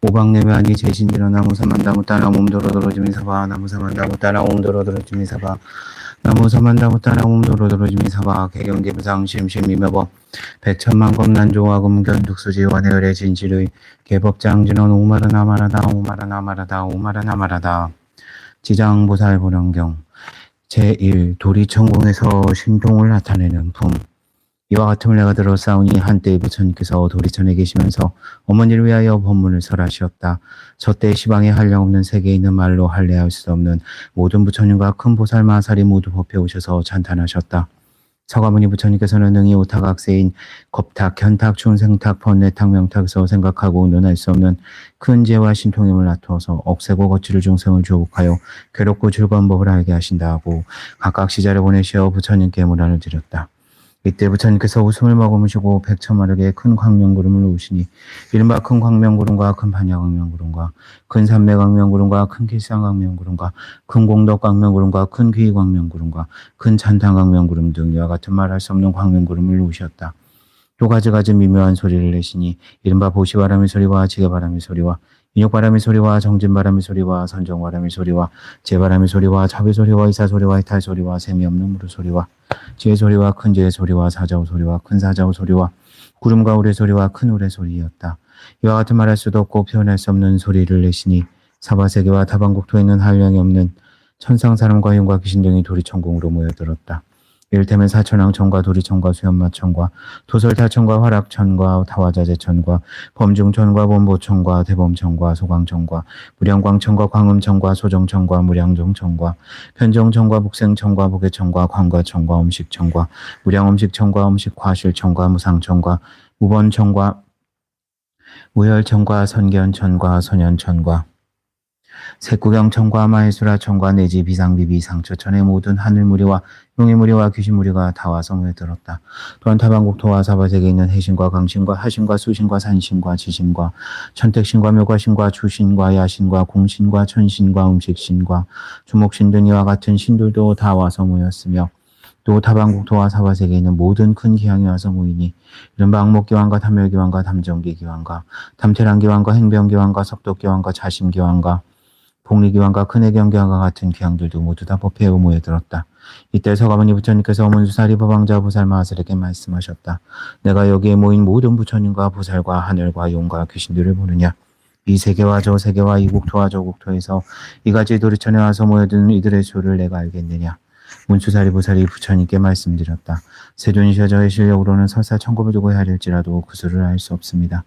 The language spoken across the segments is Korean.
오박내면이 제신지로 나무사만다무 따라 몸도로도로지미사바 나무사만다무 따라 몸도로도로지미사바 나무사만다무 따라 몸도로도로지미사바 개경계부상 심심미며법 백천만검난조화금 견둑수지원해열의 진실의 개법장진원 오마르나마라다 오마르나마라다 오마르나마라다 지장보살보령경 제1 도리천공에서 신통을 나타내는 품. 이와 같음을 내가 들어 싸우니 한때 부처님께서 도리천에 계시면서 어머니를 위하여 법문을 설하시었다. 저때 시방에 한량없는 세계에 있는 말로 할례할 수 없는 모든 부처님과 큰 보살 마살이 모두 법해 오셔서 찬탄하셨다. 서가모니 부처님께서는 능히 오탁악세인 겁탁, 견탁, 중생탁, 번뇌탁, 명탁에서 생각하고 논할 수 없는 큰 지혜와 신통임을 나타어서 억세고 거칠을 중생을 주옥하여 괴롭고 즐거운 법을 알게 하신다 하고 각각 시자를 보내시어 부처님께 문안을 드렸다. 이때 부처님께서 웃음을 머금으시고 백천마르게 큰 광명구름을 놓으시니 이른바 큰 광명구름과 큰 반야광명구름과 큰 삼매광명구름과 큰 길상광명구름과 큰 공덕광명구름과 큰 귀광명구름과 큰 찬탄광명구름 등 이와 같은 말할 수 없는 광명구름을 놓으셨다. 또 가지가지 미묘한 소리를 내시니 이른바 보시바람의 소리와 지게바람의 소리와 인욕바람의 소리와 정진바람의 소리와 선정바람의 소리와 재바람의 소리와 자비 소리와 이사 소리와 이탈 소리와 셈이 없는 무르 소리와 지혜 소리와 큰 지혜 소리와 사자우 소리와 큰 사자우 소리와 구름과 우레 소리와 큰 우레 소리였다. 이와 같은 말할 수도 없고 표현할 수 없는 소리를 내시니 사바세계와 타방국토에 있는 한량이 없는 천상 사람과 용과 귀신 등이 도리천공으로 모여들었다. 이를테면 사천왕천과 도리천과 수연마천과 도설타천과 화락천과 타화자재천과 범중천과 범보천과 대범천과 소광천과 무량광천과 광음천과 소정천과 무량정천과 편정천과 북생천과 북해천과 광과천과 음식천과 무량음식천과 음식화실천과 무상천과 무번천과 무열천과 선견천과 선현천과 색구경천과 마해수라천과 내지 비상비비 상처천의 모든 하늘무리와 용의무리와 귀신무리가 다 와서 모여들었다. 또한 타방국토와 사바세계에 있는 해신과 강신과 하신과 수신과 산신과 지신과 천택신과 묘과신과 주신과 야신과 공신과 천신과 음식신과 주목신 등 이와 같은 신들도 다 와서 모였으며 또 타방국토와 사바세계에 있는 모든 큰 기왕이 와서 모이니 이른바 악목기왕과 탐멸기왕과 탐정기기왕과 탐태랑기왕과 행병기왕과 석도기왕과 자심기왕과 복리기왕과 큰해경기왕과 같은 기왕들도 모두 다 법회에 모여들었다. 이때 서가모니 부처님께서 문수사리 법왕자 보살 마하슬에게 말씀하셨다. 내가 여기에 모인 모든 부처님과 보살과 하늘과 용과 귀신들을 보느냐. 이 세계와 저 세계와 이 국토와 저 국토에서 이같이 도리천에 와서 모여드는 이들의 수를 내가 알겠느냐. 문수사리 보살이 부처님께 말씀드렸다. 세존이셔 저의 실력으로는 설사 천겁을 두고 헤아릴지라도 그 수를 알 수 없습니다.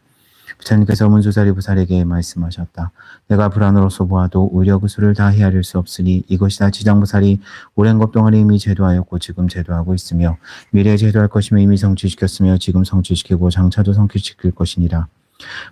부처님께서 문수사리 보살에게 말씀하셨다. 내가 불안으로서 보아도 오히려 그 수를 다 헤아릴 수 없으니 이것이다. 지장보살이 오랜 것 동안 이미 제도하였고 지금 제도하고 있으며 미래에 제도할 것이며 이미 성취시켰으며 지금 성취시키고 장차도 성취시킬 것이니라.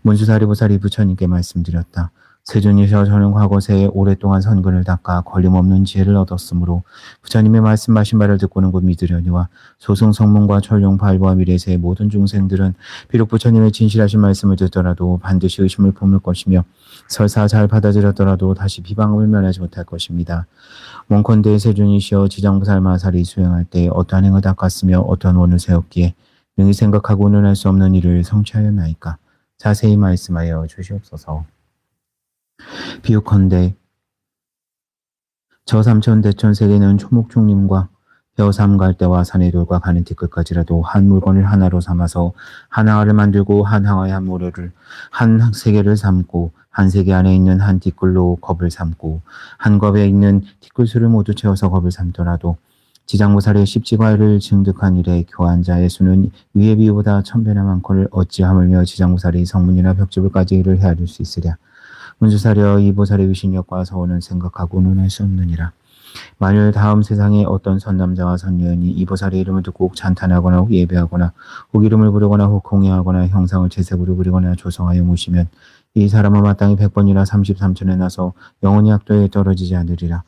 문수사리 보살이 부처님께 말씀드렸다. 세존이셔 저는 과거세에 오랫동안 선근을 닦아 걸림없는 지혜를 얻었으므로 부처님의 말씀하신 바를 듣고는 곧 믿으려니와 소승성문과 천룡 발부와 미래세의 모든 중생들은 비록 부처님의 진실하신 말씀을 듣더라도 반드시 의심을 품을 것이며 설사 잘 받아들였더라도 다시 비방을 면하지 못할 것입니다. 원컨대 세존이시여 지장보살 마살이 수행할 때 어떠한 행을 닦았으며 어떠한 원을 세웠기에 능히 생각하고 논할 수 없는 일을 성취하였나이까. 자세히 말씀하여 주시옵소서. 비유컨대 저 삼천 대천 세계는 초목중림과 벼삼 갈대와 산의 돌과 가는 티끌까지라도 한 물건을 하나로 삼아서 한 항아를 만들고 한 항아에 한 모래를 한 세계를 삼고 한 세계 안에 있는 한 티끌로 겁을 삼고 한 겁에 있는 티끌수를 모두 채워서 겁을 삼더라도 지장보살의 십지과를 증득한 이래 교환자의 수는 위의 비유보다 1000배나 많거늘 어찌하물며 지장보살이 성문이나 벽집을까지 이를 헤아릴 수 있으랴. 문수사려 이 보살의 위신력과 서원은 생각하고는 할 수 없느니라. 만일 다음 세상에 어떤 선남자와 선녀인이 이 보살의 이름을 듣고 혹 찬탄하거나 혹 예배하거나 혹 이름을 부르거나 혹 공예하거나 형상을 채색으로 그리거나 조성하여 모시면 이 사람은 마땅히 100번이나 33천에 나서 영원히 악도에 떨어지지 않으리라.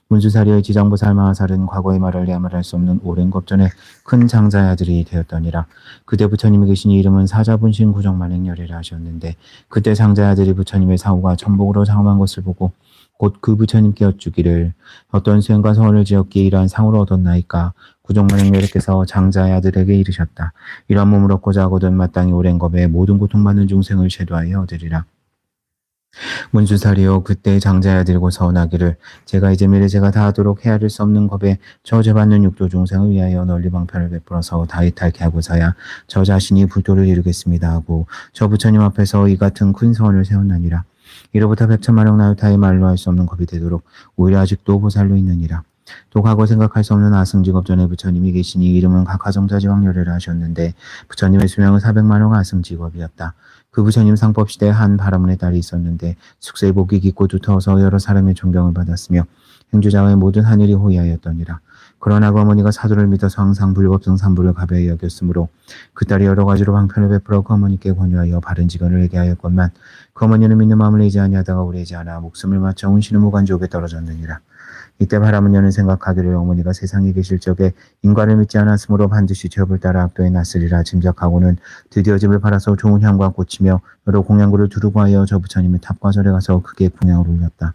문수사리의 지장보살 마하살은 과거의 말할래야 말할 수 없는 오랜 겁전에 큰 장자의 아들이 되었더니라. 그때 부처님이 계신 이름은 사자분신 구정만행열이라 하셨는데 그때 장자의 아들이 부처님의 사후가 천복으로 장엄한 것을 보고 곧 그 부처님께 여쭈기를 어떤 수행과 서원을 지었기에 이러한 상을 얻었나이까. 구정만행열께서 장자의 아들에게 이르셨다. 이러한 몸을 얻고자 하거든 마땅히 오랜 겁에 모든 고통받는 중생을 제도하여 얻으리라. 문수살이요 그때 장자야 들고서 나기를 제가 이제 미래 제가 다하도록 헤아릴 수 없는 겁에 저 죄받는 육도 중생을 위하여 널리 방편을 베풀어서 다이탈케 하고서야 저 자신이 불도를 이루겠습니다 하고 저 부처님 앞에서 이 같은 큰 소원을 세웠나니라. 이로부터 백천만억 나유타의 말로 할 수 없는 겁이 되도록 오히려 아직도 보살로 있느니라. 또 과거 생각할 수 없는 아승직업 전에 부처님이 계시니 이름은 각하정자지왕열애라 하셨는데 부처님의 수명은 400만억 아승직업이었다. 그 부처님 상법시대에 한 바라문의 딸이 있었는데 숙세의 복이 깊고 두터워서 여러 사람의 존경을 받았으며 행주자의 모든 하늘이 호위하였더니라. 그러나 그 어머니가 사도를 믿어서 항상 불법성 삼부를 가벼이 여겼으므로 그 딸이 여러 가지로 방편을 베풀어 그 어머니께 권유하여 바른 직언을 내게 하였건만 그 어머니는 믿는 마음을 내지 아니하다가 오래지 않아 목숨을 맞춰 운신의 무간족에 떨어졌느니라. 이때 바라문녀는 생각하기를 어머니가 세상에 계실 적에 인과를 믿지 않았으므로 반드시 죄업을 따라 악도에 났으리라 짐작하고는 드디어 집을 팔아서 좋은 향과 꽃이며 여러 공양구를 두르고 하여 저 부처님의 탑과 절에 가서 크게 공양을 올렸다.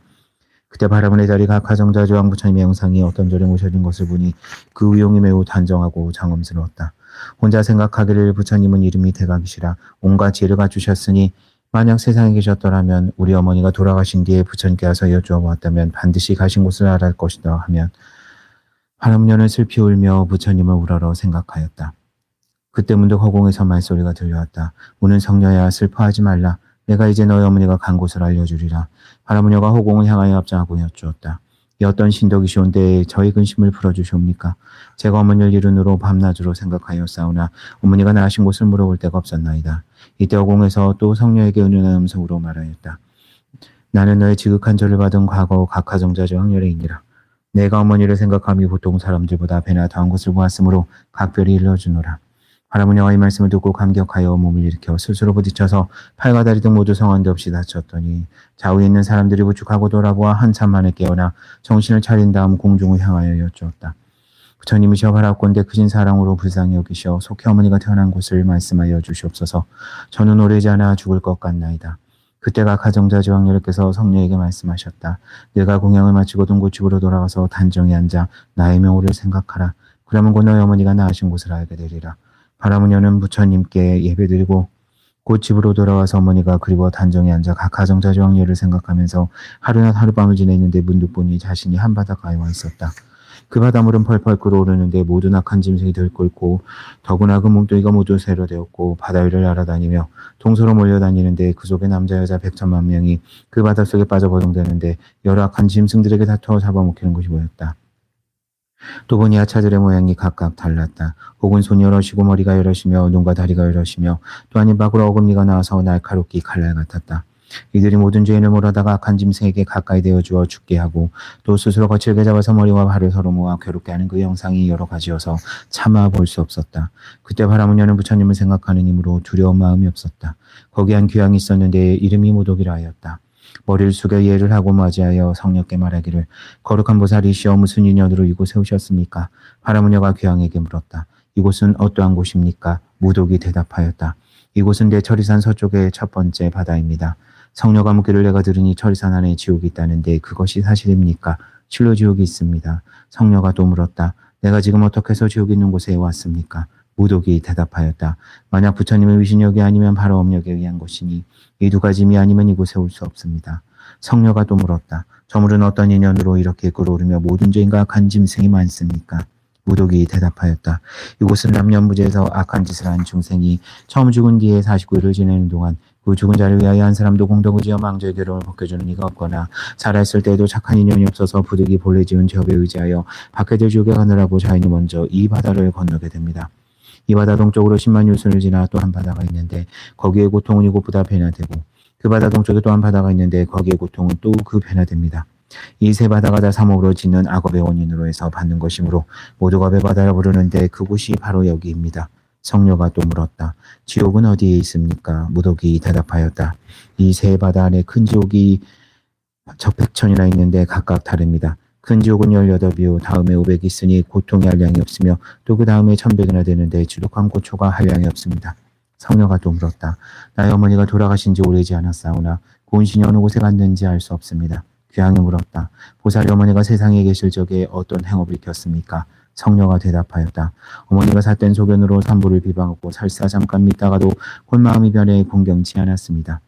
그때 바라문의 자리 각하정자조왕 부처님의 영상이 어떤 절에 모셔진 것을 보니 그 위용이 매우 단정하고 장엄스러웠다. 혼자 생각하기를 부처님은 이름이 대각이시라 온갖 지혜를 갖추셨으니 만약 세상에 계셨더라면 우리 어머니가 돌아가신 뒤에 부처님께 와서 여쭈어보았다면 반드시 가신 곳을 알아할 것이다 하면 바라문녀는 슬피 울며 부처님을 우러러 생각하였다. 그때 문득 허공에서 말소리가 들려왔다. 우는 성녀야 슬퍼하지 말라. 내가 이제 너희 어머니가 간 곳을 알려주리라. 바라문녀가 허공을 향하여 앞장하고 여쭈었다. 이 어떤 신덕이시온데 저희 근심을 풀어주시옵니까? 제가 어머니를 이른으로 밤낮으로 생각하여 싸우나 어머니가 나으신 곳을 물어볼 데가 없었나이다. 이때 허공에서 또 성녀에게 은은한 음성으로 말하였다. 나는 너의 지극한 절을 받은 과거 각하정자저 황열애이니라. 내가 어머니를 생각함이 보통 사람들보다 배나 더한 것을 보았으므로 각별히 일러주노라. 바라문녀가 이 말씀을 듣고 감격하여 몸을 일으켜 스스로 부딪혀서 팔과 다리 등 모두 성한 데 없이 다쳤더니 좌우에 있는 사람들이 부축하고 돌아보아 한참 만에 깨어나 정신을 차린 다음 공중을 향하여 여쭈었다. 부처님이시여 바라옵건대 크신 사랑으로 불쌍히 여기시어 속히 어머니가 태어난 곳을 말씀하여 주시옵소서. 저는 오래지 않아 죽을 것 같나이다. 그때 각하정자지왕열애께서 성녀에게 말씀하셨다. 내가 공양을 마치고 동고집으로 돌아가서 단정히 앉아 나의 명호를 생각하라. 그러면 곧 너희 어머니가 나으신 곳을 알게 되리라. 바라문녀는 부처님께 예배드리고 곧 집으로 돌아와서 어머니가 그리워 단정히 앉아 각하정자지왕열애를 생각하면서 하루낮 하룻밤을 지냈는데 문득 보니 자신이 한바다가에 와 있었다. 그 바닷물은 펄펄 끓어오르는데 모든 악한 짐승이 들끓고 더구나 그 몸뚱이가 모두 새로 되었고 바다 위를 날아다니며 동서로 몰려다니는데 그 속에 남자 여자 100천만 명이 그 바닷속에 빠져 버동되는데 여러 악한 짐승들에게 다투어 잡아먹히는 것이 보였다. 또 보니 하차들의 모양이 각각 달랐다. 혹은 손이 여럿이고 머리가 여럿이며 눈과 다리가 여럿이며 또한 입 밖으로 어금니가 나와서 날카롭기 칼날 같았다. 이들이 모든 죄인을 몰아다가 악한 짐승에게 가까이 되어 주어 죽게 하고 또 스스로 거칠게 잡아서 머리와 발을 서로 모아 괴롭게 하는 그 영상이 여러 가지여서 차마 볼 수 없었다. 그때 바라문녀는 부처님을 생각하는 힘으로 두려운 마음이 없었다. 거기 한 귀양이 있었는데 이름이 모독이라 하였다. 머리를 숙여 예를 하고 맞이하여 성녀께 말하기를 거룩한 보살이시여 무슨 인연으로 이곳에 오셨습니까? 바라문녀가 귀양에게 물었다. 이곳은 어떠한 곳입니까? 무독이 대답하였다. 이곳은 대철이산 서쪽의 첫 번째 바다입니다. 성녀가 묻기를 내가 들으니 철이산 안에 지옥이 있다는데 그것이 사실입니까? 실로 지옥이 있습니다. 성녀가 또 물었다. 내가 지금 어떻게 해서 지옥이 있는 곳에 왔습니까? 무독이 대답하였다. 만약 부처님의 위신력이 아니면 바로 업력에 의한 것이니 이 두 가지 힘이 아니면 이곳에 올 수 없습니다. 성녀가 또 물었다. 저물은 어떤 인연으로 이렇게 끓어오르며 모든 죄인과 악한 짐승이 많습니까? 무독이 대답하였다. 이곳은 남녀무지에서 악한 짓을 한 중생이 처음 죽은 뒤에 49일을 지내는 동안 그 죽은 자를 위하여 한 사람도 공덕을 지어 망조의 괴로움을 벗겨주는 이가 없거나 살아있을 때에도 착한 인연이 없어서 부득이 본래 지은 죄업에 의지하여 밖에들 지옥에 가느라고 자인이 먼저 이 바다를 건너게 됩니다. 이 바다 동쪽으로 10만 유순을 지나 또 한 바다가 있는데 거기에 고통은 이곳보다 배나 되고 그 바다 동쪽에 또 한 바다가 있는데 거기에 고통은 또 그 배나 됩니다. 이 세 바다가 다 삼업으로 짓는 악업의 원인으로 해서 받는 것이므로 모두가 배바다라 부르는데 그곳이 바로 여기입니다. 성녀가 또 물었다. 지옥은 어디에 있습니까? 무독이 대답하였다. 이 세 바다 안에 큰 지옥이 적백천이나 있는데 각각 다릅니다. 큰 지옥은 18이요 다음에 500이 있으니 고통이 한량이 없으며 또 그 다음에 1100이나 되는데 지독한 고초가 한량이 없습니다. 성녀가 또 물었다. 나의 어머니가 돌아가신 지 오래지 않았사오나 고은신이 어느 곳에 갔는지 알 수 없습니다. 귀양이 물었다. 보살이 어머니가 세상에 계실 적에 어떤 행업을 일으켰습니까? 성녀가 대답하였다. 어머니가 삿된 소견으로 산부를 비방하고 설사 잠깐 믿다가도 곧 마음이 변해 공경치 않았습니다.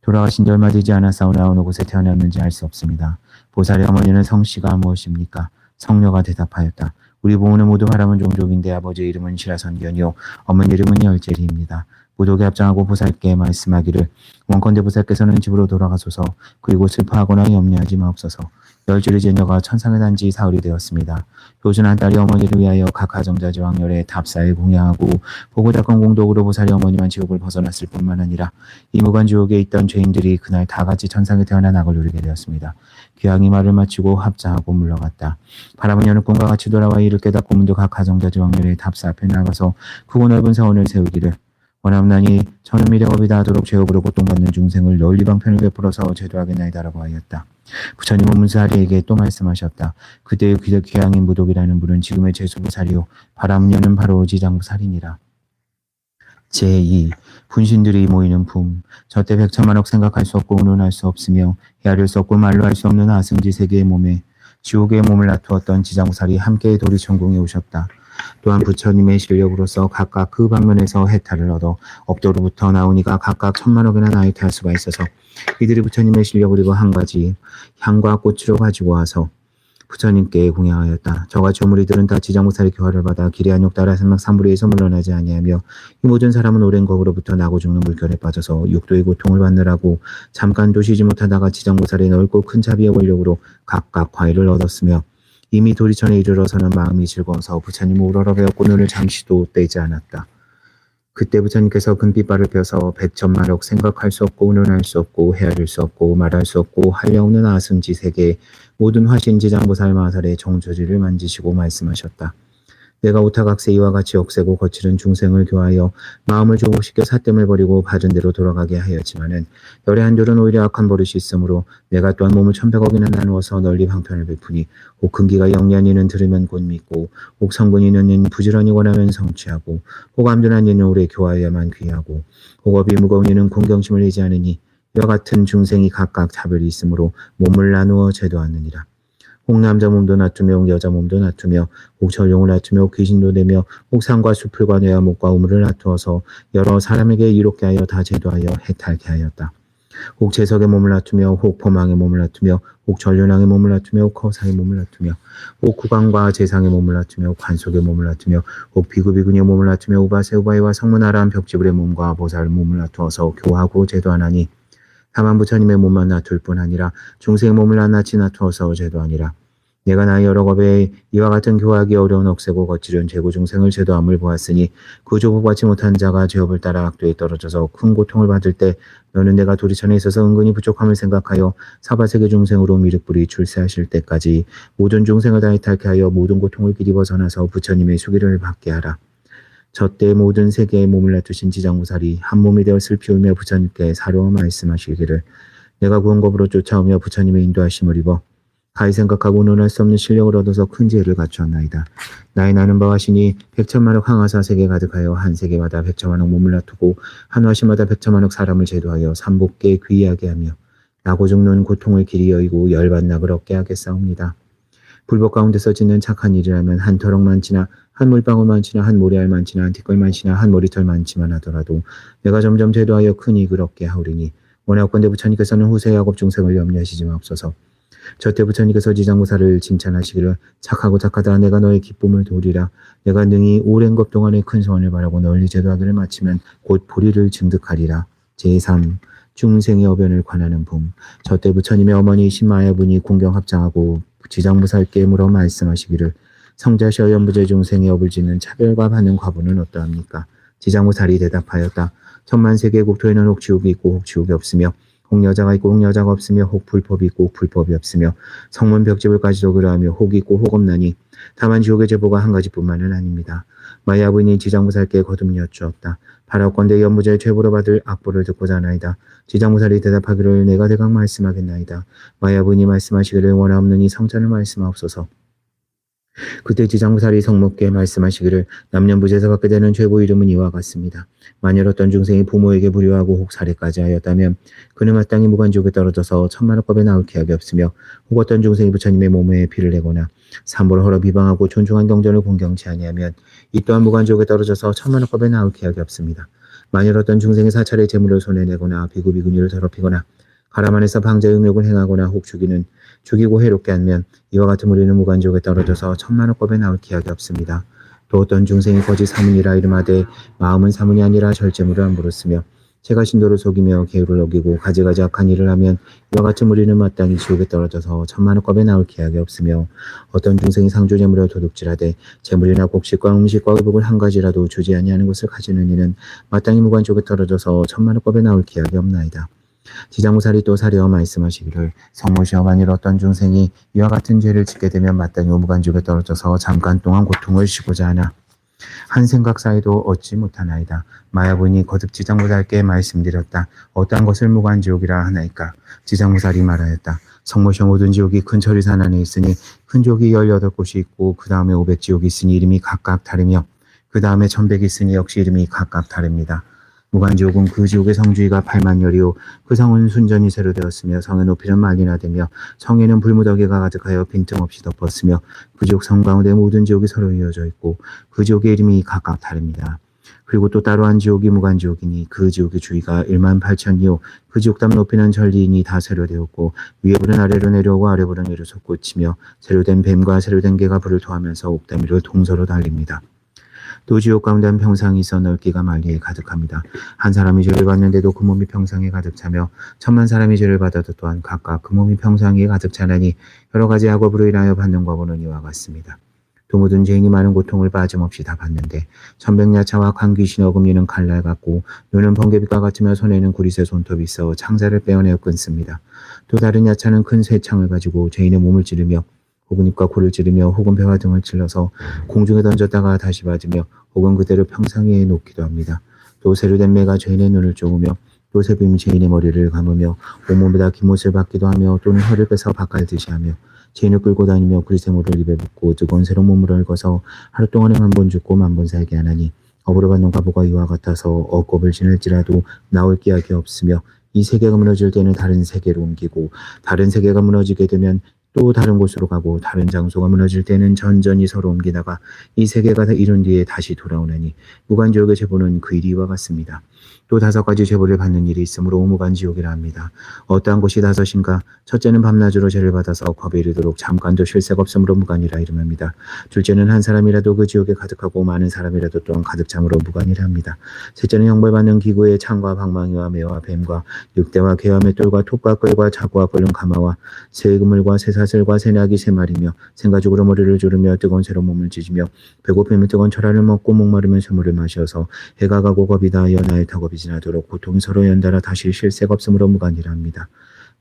돌아가신 지 얼마 되지 않았사오나 어느 곳에 태어났는지 알 수 없습니다. 보살의 어머니는 성씨가 무엇입니까? 성녀가 대답하였다. 우리 부모는 모두 바람은 종족인데 아버지의 이름은 시라선견이요 어머니 이름은 열재리입니다. 무독에 합장하고 보살께 말씀하기를 원컨대 보살께서는 집으로 돌아가소서. 그리고 슬퍼하거나 염려하지 마옵소서. 열재리 제녀가 천상에 단지 사흘이 되었습니다. 효순한 딸이 어머니를 위하여 각 가정자 제왕열에 답사에 공양하고 보고닦은 공덕으로 보살이 어머니만 지옥을 벗어났을 뿐만 아니라 이 무간 지옥에 있던 죄인들이 그날 다 같이 천상에 태어나 낙을 누리게 되었습니다. 귀양이 말을 마치고 합자하고 물러갔다. 바람은 여느 꿈과 같이 돌아와 이를 깨닫고 문득 각 가정자 제왕열의 답사 앞에 나가서 크고 넓은 사원을 세우기를 원함나니 저는 미래업이 다하도록 죄업으로 고통받는 중생을 널리 방편을 베풀어서 제도하겠나이다라고 하였다. 부처님은 문수아리에게 또 말씀하셨다. 그때의 귀양인 무독이라는 분은 지금의 제수보살이요 바람녀는 바로 지장보살이니라. 제2. 분신들이 모이는 품. 저때 백천만억 생각할 수 없고 의논할 수 없으며 헤아릴 수 없고 말로 할 수 없는 아승지 세계의 몸에 지옥의 몸을 놔두었던 지장보살이 함께 도리천궁에 오셨다. 또한 부처님의 실력으로서 각각 그 방면에서 해탈을 얻어 업도로부터 나오니가 각각 천만억이나 나이트할 수가 있어서 이들이 부처님의 실력을 입어 한 가지 향과 꽃으로 가지고 와서 부처님께 공양하였다. 저같이 오무리들은 다 지장보살의 교화를 받아 길의 한욕 따라 삼막 삼부리에서 물러나지 아니하며 이 모든 사람은 오랜 겁으로부터 나고 죽는 물결에 빠져서 육도의 고통을 받느라고 잠깐도 쉬지 못하다가 지장보살의 넓고 큰 자비의 권력으로 각각 과일을 얻었으며 이미 도리천에 이르러서는 마음이 즐거워서 부처님을 우러러배웠고 눈을 잠시도 떼지 않았다. 그때 부처님께서 금빛발을 펴서 백천만억 생각할 수 없고 의논할 수 없고 헤아릴 수 없고 말할 수 없고 한량없는 아승지 세계의 모든 화신 지장보살 마살의 정조지를 만지시고 말씀하셨다. 내가 오타각세 이와 같이 억세고 거칠은 중생을 교하여 마음을 조복시켜 사땜을 버리고 바른 대로 돌아가게 하였지만은 열의 한줄은 오히려 악한 버릇이 있으므로 내가 또한 몸을 1100억이나 나누어서 널리 방편을 베푸니 혹 근기가 영리한 이는 들으면 곧 믿고 혹 성분이 있는 이는 부지런히 원하면 성취하고 혹 암둔한 이는 오래 교하여야만 귀하고 혹 업이 무거운 이는 공경심을 내지 않으니 이와 같은 중생이 각각 차별이 있으므로 몸을 나누어 제도하느니라. 혹 남자 몸도 놔두며 혹 여자 몸도 놔두며 혹 전룡을 놔두며 혹 귀신도 내며 혹 산과 수풀과 뇌와 목과 우물을 놔두어서 여러 사람에게 이롭게 하여 다 제도하여 해탈케 하였다. 혹 재석의 몸을 놔두며 혹 포망의 몸을 놔두며 혹 전륜왕의 몸을 놔두며 혹 허사의 몸을 놔두며 혹 구강과 재상의 몸을 놔두며 혹 관속의 몸을 놔두며 혹 비구비구니의 몸을 놔두며 우바세 우바이와 성문아람 벽지불의 몸과 보살 몸을 놔두어서 교하고 제도하나니 다만 부처님의 몸만 놔둘 뿐 아니라 중생의 몸을 낱낱이 놔두어서 제도하니라. 내가 나의 여러 겁에 이와 같은 교하기 어려운 억세고 거칠은 죄고 중생을 제도함을 보았으니 그 조복받지 못한 자가 죄업을 따라 악도에 떨어져서 큰 고통을 받을 때 너는 내가 도리천에 있어서 은근히 부족함을 생각하여 사바세계 중생으로 미륵불이 출세하실 때까지 모든 중생을 다 해탈케 하여 모든 고통을 길이 벗어나서 부처님의 수기를 받게 하라. 저때 모든 세계에 몸을 놔두신 지장보살이 한 몸이 되어 슬피 울며 부처님께 사려 말씀하시기를 내가 구원겁으로 쫓아오며 부처님의 인도하심을 입어 가히 생각하고 논할 수 없는 실력을 얻어서 큰 지혜를 갖추었나이다. 나의 나는 바와 신이 백천만억 항하사 세계 가득하여 한 세계마다 백천만억 몸을 놔두고 한 화시마다 백천만억 사람을 제도하여 삼복계 귀하게 하며 나고 죽는 고통을 길이 여의고 열반낙을 얻게 하겠사옵니다. 불법 가운데서 짓는 착한 일이라면 한 터럭만치나 한 물방울만치나 한 모래알만치나 한 티끌만치나 한 머리털만치만 하더라도 내가 점점 제도하여 큰 이익을 얻게 하오리니 원하건대 부처님께서는 후세의 악업 중생을 염려하시지 마옵소서. 저때 부처님께서 지장보살을 칭찬하시기를 착하고 착하다 내가 너의 기쁨을 도우리라. 내가 능히 오랜 것 동안에 큰 소원을 바라고 널리 제도하기를 마치면 곧 보리를 증득하리라. 제3. 중생의 어변을 관하는 품. 저때 부처님의 어머니이신 마야분이 공경합장하고 지장보살께 물어 말씀하시기를 성자시여 연부제 중생의 업을 짓는 차별과 받는 과부는 어떠합니까? 지장보살이 대답하였다. 천만세계 국토에는 혹 지옥이 있고 혹 지옥이 없으며 혹 여자가 있고 혹 여자가 없으며 혹 불법이 있고 혹 불법이 없으며 성문 벽지불까지도 그러하며 혹 있고 혹 없나니 다만 지옥의 제보가 한 가지뿐만은 아닙니다. 마야분이 지장보살께 거듭 여쭈었다. 바라건대 연부제의 죄보로 받을 악보를 듣고자 하나이다. 지장보살이 대답하기를 내가 대강 말씀하겠나이다. 마야분이 말씀하시기를 원하옵느니 성자를 말씀하옵소서. 그때 지장보살이 성목께 말씀하시기를 남녀부제에서 받게 되는 죄보 이름은 이와 같습니다. 만일 어떤 중생이 부모에게 불효하고 혹 살해까지 하였다면 그는 마땅히 무간지옥에 떨어져서 천만억겁에 나올 기약이 없으며 혹 어떤 중생이 부처님의 몸에 피를 내거나 삼보를 헐어 비방하고 존중한 경전을 공경치 아니하면 이 또한 무간지옥에 떨어져서 천만억겁에 나올 기약이 없습니다. 만일 어떤 중생이 사찰의 재물을 손해내거나 비구비구니를 더럽히거나 가라만에서 방자의 음욕을 행하거나 혹 죽이고 해롭게 하면 이와 같은 무리는 무간지옥에 떨어져서 천만억겁에 나올 기약이 없습니다. 또 어떤 중생이 거짓 사문이라 이름하되 마음은 사문이 아니라 절제물을 함부로 쓰며 제가 신도를 속이며 계율을 어기고 가지가지 악한 일을 하면 이와 같은 무리는 마땅히 지옥에 떨어져서 천만억겁에 나올 기약이 없으며 어떤 중생이 상조재물을 도둑질하되 재물이나 곡식과 음식과 의복을 한 가지라도 주지 아니하는 것을 가지는 이는 마땅히 무간지옥에 떨어져서 천만억겁에 나올 기약이 없나이다. 지장무살이 또 사려 말씀하시기를 성모시여 만일 어떤 중생이 이와 같은 죄를 짓게 되면 마땅히 무간지옥에 떨어져서 잠깐 동안 고통을 쉬고자 하나 한 생각 사이도 얻지 못하나이다. 마야부인이 거듭 지장무살께 말씀드렸다. 어떠한 것을 무간지옥이라 하나이까? 지장무살이 말하였다. 성모시여 모든 지옥이 큰 처리산 안에 있으니 큰 지옥이 18곳이 있고 그 다음에 500지옥이 있으니 이름이 각각 다르며 그 다음에 1100이 있으니 역시 이름이 각각 다릅니다. 무간지옥은 그 지옥의 성주의가 8만열이요 그 성은 순전히 새로 되었으며 성의 높이는 만리나 되며 성에는 불무더기가 가득하여 빈틈없이 덮었으며 그 지옥 성 가운데 모든 지옥이 서로 이어져 있고 그 지옥의 이름이 각각 다릅니다. 그리고 또 따로 한 지옥이 무간지옥이니 그 지옥의 주위가 18000이요 그 지옥담 높이는 전리인이 다 새로 되었고 위에 불은 아래로 내려오고 아래 불은 위로 솟구치며 새로 된 뱀과 새로 된 개가 불을 토하면서 옥다미를 동서로 달립니다. 또 지옥 가운데 한 평상이 있어 넓기가 만리에 가득합니다. 한 사람이 죄를 받는데도 그 몸이 평상에 가득 차며 1000만 사람이 죄를 받아도 또한 각각 그 몸이 평상에 가득 차나니 여러 가지 악업으로 인하여 받는 과보는 이와 같습니다. 또 모든 죄인이 많은 고통을 빠짐없이 다 받는데 천백야차와 강귀신 어금니는 칼날 같고 눈은 번개빛과 같으며 손에는 구리새 손톱이 있어 창자를 빼어내어 끊습니다. 또 다른 야차는 큰 쇠창을 가지고 죄인의 몸을 찌르며 혹은 입과 코를 찌르며 혹은 배와 등을 찔러서 공중에 던졌다가 다시 받으며 혹은 그대로 평상에 놓기도 합니다. 또 새로 된 매가 죄인의 눈을 쪼으며 또 새빔이 죄인의 머리를 감으며 온몸에다 기못을 받기도 하며 또는 혀를 빼서 바깔듯이 하며 죄인을 끌고 다니며 구리새물을 입에 붓고 뜨거운 새로 몸을 얽어서 하루 동안에 10,000번 죽고 10,000번 살게 하나니 업으로 받는 과보가 이와 같아서 억겁을 지낼지라도 나올 기약이 없으며 이 세계가 무너질 때는 다른 세계로 옮기고 다른 세계가 무너지게 되면 또 다른 곳으로 가고 다른 장소가 무너질 때는 전전이 서로 옮기다가 이 세계가 다 이룬 뒤에 다시 돌아오나니 무간지옥의 제보는 그 일이 이와 같습니다. 또 5가지 제보를 받는 일이 있으므로 무간지옥이라 합니다. 어떠한 곳이 5인가? 첫째는 밤낮으로 죄를 받아서 겁에 이르도록 잠깐도 쉴 새가 없으므로 무간이라 이름합니다. 둘째는 한 사람이라도 그 지옥에 가득하고 많은 사람이라도 또한 가득 참으로 무간이라 합니다. 셋째는 형벌받는 기구의 창과 방망이와 매와 뱀과 늑대와 개와 맷돌과 톱과 끌과 자구와 끓는 가마와 새 그물과 새 사슬과 새 낙이 새 마리며 생가죽으로 머리를 조르며 뜨거운 새로 몸을 찢으며 배고프면 뜨거운 철화를 먹고 목마르면 쇠물을 마셔서 해가 가고 겁이 다하여 나의 턱업이 지나도록 고통이 서로 연달아 다시 쉴 새가 없으므로 무간이라 합니다.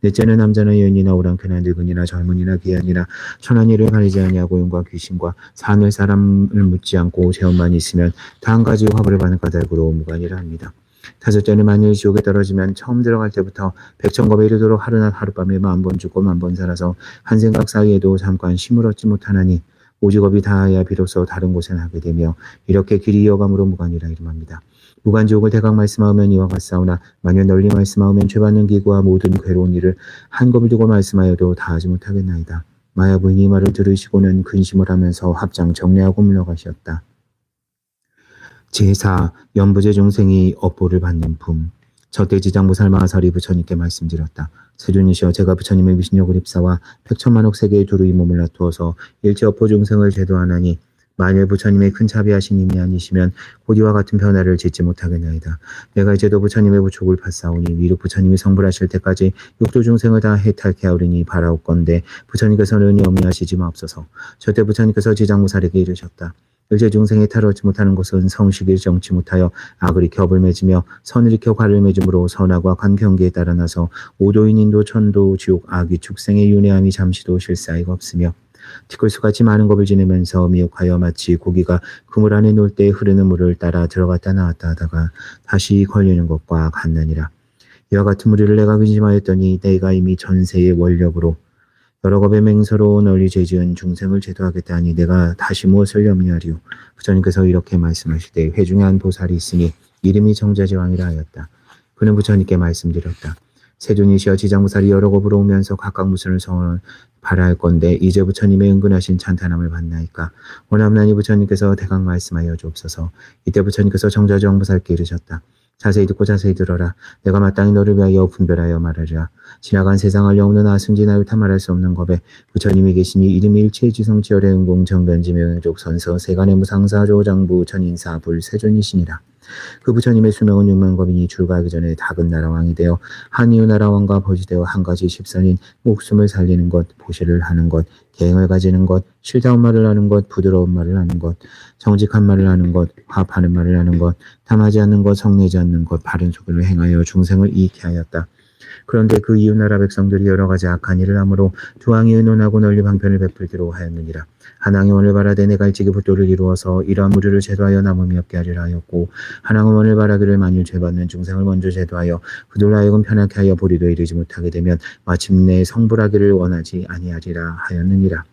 넷째는 남자나 여인이나 오랑캐나 늙은이나 젊은이나 귀한이나 천한 일을 가리지 아니하고 용과 귀신과 사늘 사람을 묻지 않고 죄업만 있으면 다 한 가지 화벌을 받는 까닭으로 무간이라 합니다. 다섯째는 만일 지옥에 떨어지면 처음 들어갈 때부터 백천겁에 이르도록 하루낮 하룻밤에 10,000번 죽고 10,000번 살아서 한 생각 사이에도 잠깐 쉼을 얻지 못하나니 오직업이 다하여 비로소 다른 곳에 나게 되며 이렇게 길이 이어감으로 무간이라 이름합니다. 무간지옥을 대강 말씀하면 이와 같사오나 만일 널리 말씀하면 죄받는 기구와 모든 괴로운 일을 한 겁을 두고 말씀하여도 다하지 못하겠나이다. 마야부인이 말을 들으시고는 근심을 하면서 합장 정례하고 물러가시었다. 제4. 연부제 중생이 업보를 받는 품. 저때 지장무살 마하설이 부처님께 말씀드렸다. 세존이시여 제가 부처님의 미신욕을 입사와 백천만억 세계의 두루 이 몸을 놔두어서 일체 업보 중생을 제도하나니 만일 부처님의 큰 자비하신 님이 아니시면 곧 이와 같은 변화를 짓지 못하겠나이다. 내가 이제도 부처님의 부촉을 받사오니 미륵 부처님이 성불하실 때까지 육도 중생을 다 해탈케 하오리니 바라옵건대 부처님께서는 은히 엄미하시지 마옵소서. 저때 부처님께서 지장무살에게 이르셨다. 일체 중생이 탈하지 못하는 것은 성식을 정치 못하여 악을 익혀 업을 맺으며 선을 익혀 과를 맺음으로 선하고 악한 경계에 따라 나서 오도인 인도 천도 지옥 악이 축생의 윤회함이 잠시도 쉴 사이가 없으며 티끌수같이 많은 겁을 지내면서 미혹하여 마치 고기가 그물 안에 놓을 때 흐르는 물을 따라 들어갔다 나왔다 하다가 다시 걸리는 것과 같느니라. 이와 같은 무리를 내가 근심하였더니 내가 이미 전세의 원력으로 여러 겁의 맹서로 널리 죄지은 중생을 제도하겠다 하니 내가 다시 무엇을 염려하리요. 부처님께서 이렇게 말씀하실 때 회중에 한 보살이 있으니 이름이 정자지왕이라 하였다. 그는 부처님께 말씀드렸다. 세존이시여 지장무살이 여러 겁으로 오면서 각각 무슨 성을 바라할 건데 이제 부처님의 은근하신 찬탄함을 받나이까. 원함나니 부처님께서 대강 말씀하여 주옵소서. 이때 부처님께서 정자지왕 보살께 이르셨다. 자세히 듣고 자세히 들어라. 내가 마땅히 너를 위하여 분별하여 말하리라. 지나간 세상을 영원한 아승진하여 탐말할 수 없는 법에 부처님이 계시니 이름이 일체지성 지열의 은공 정변지 명족 선서 세간의 무상사조 장부 천인사 불세존이시니라. 그 부처님의 수명은 6만겁이니 출가하기 전에 닭은 나라왕이 되어 한이유 나라왕과 버지되어 한 가지 십선인 목숨을 살리는 것, 보시를 하는 것, 계행을 가지는 것, 실다운 말을 하는 것, 부드러운 말을 하는 것, 정직한 말을 하는 것, 화합하는 말을 하는 것, 탐하지 않는 것, 성내지 않는 것, 바른 소리를 행하여 중생을 이익케 하였다. 그런데 그 이웃나라 백성들이 여러 가지 악한 일을 하므로 두 왕이 의논하고 널리 방편을 베풀기로 하였느니라. 한 왕이 원을 바라되 내가 일찍이 불도를 이루어서 이러한 무리를 제도하여 남음이 없게 하리라 하였고, 한 왕은 원을 바라기를 만일 죄받는 중생을 먼저 제도하여 그들로 하여금 편하게 하여 보리도 이르지 못하게 되면 마침내 성불하기를 원하지 아니하리라 하였느니라.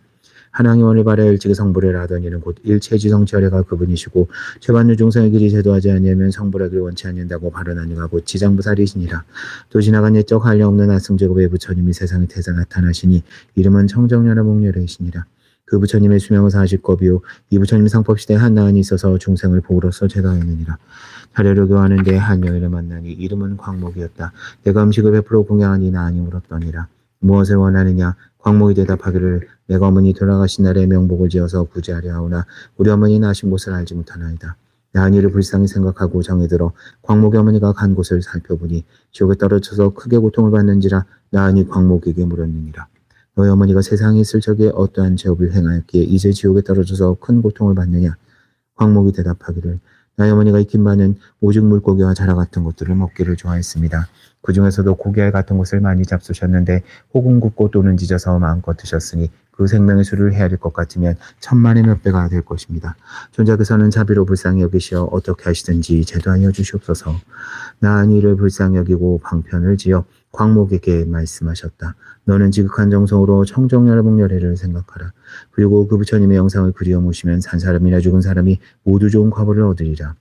하나님 원을 바라 일찍이 성불을 하던 이는 곧 일체지성지열애가 그분이시고 죄받는 중생의 길이 제도하지 아니하면 성불하기를 원치 아니한다고 발언한 이가 곧 지장부살이시니라. 또 지나간 옛적 한량없는 아승제국의 부처님이 세상에 태자 나타나시니 이름은 청정연화 목렬이시니라. 그 부처님의 수명은 40겁이요 이 부처님 상법시대에 한 나은이 있어서 중생을 복으로써 제도하였느니라. 차례를 교하는데 한 여인을 만나니 이름은 광목이었다. 내가 음식을 베풀어 공양하니 나은이 물었더니라. 무엇을 원하느냐? 광목이 대답하기를 내가 어머니 돌아가신 날에 명복을 지어서 구제하려 하오나 우리 어머니 나신 곳을 알지 못하나이다. 나은이를 불쌍히 생각하고 정에 들어 광목의 어머니가 간 곳을 살펴보니 지옥에 떨어져서 크게 고통을 받는지라. 나은이 광목에게 물었느니라. 너희 어머니가 세상에 있을 적에 어떠한 죄업을 행하였기에 이제 지옥에 떨어져서 큰 고통을 받느냐? 광목이 대답하기를 나의 어머니가 익힌 바는 오직 물고기와 자라 같은 것들을 먹기를 좋아했습니다. 그 중에서도 고기알 같은 것을 많이 잡수셨는데 혹은 굽고 또는 지져서 마음껏 드셨으니 그 생명의 수를 헤아릴 것 같으면 천만의 몇 배가 될 것입니다. 존자께서는 자비로 불쌍히 여기시어 어떻게 하시든지 제도하여 주시옵소서. 나은 이를 불쌍히 여기고 방편을 지어 광목에게 말씀하셨다. 너는 지극한 정성으로 청정열애목열애를 생각하라. 그리고 그 부처님의 영상을 그리어 모시면 산 사람이나 죽은 사람이 모두 좋은 과보를 얻으리라.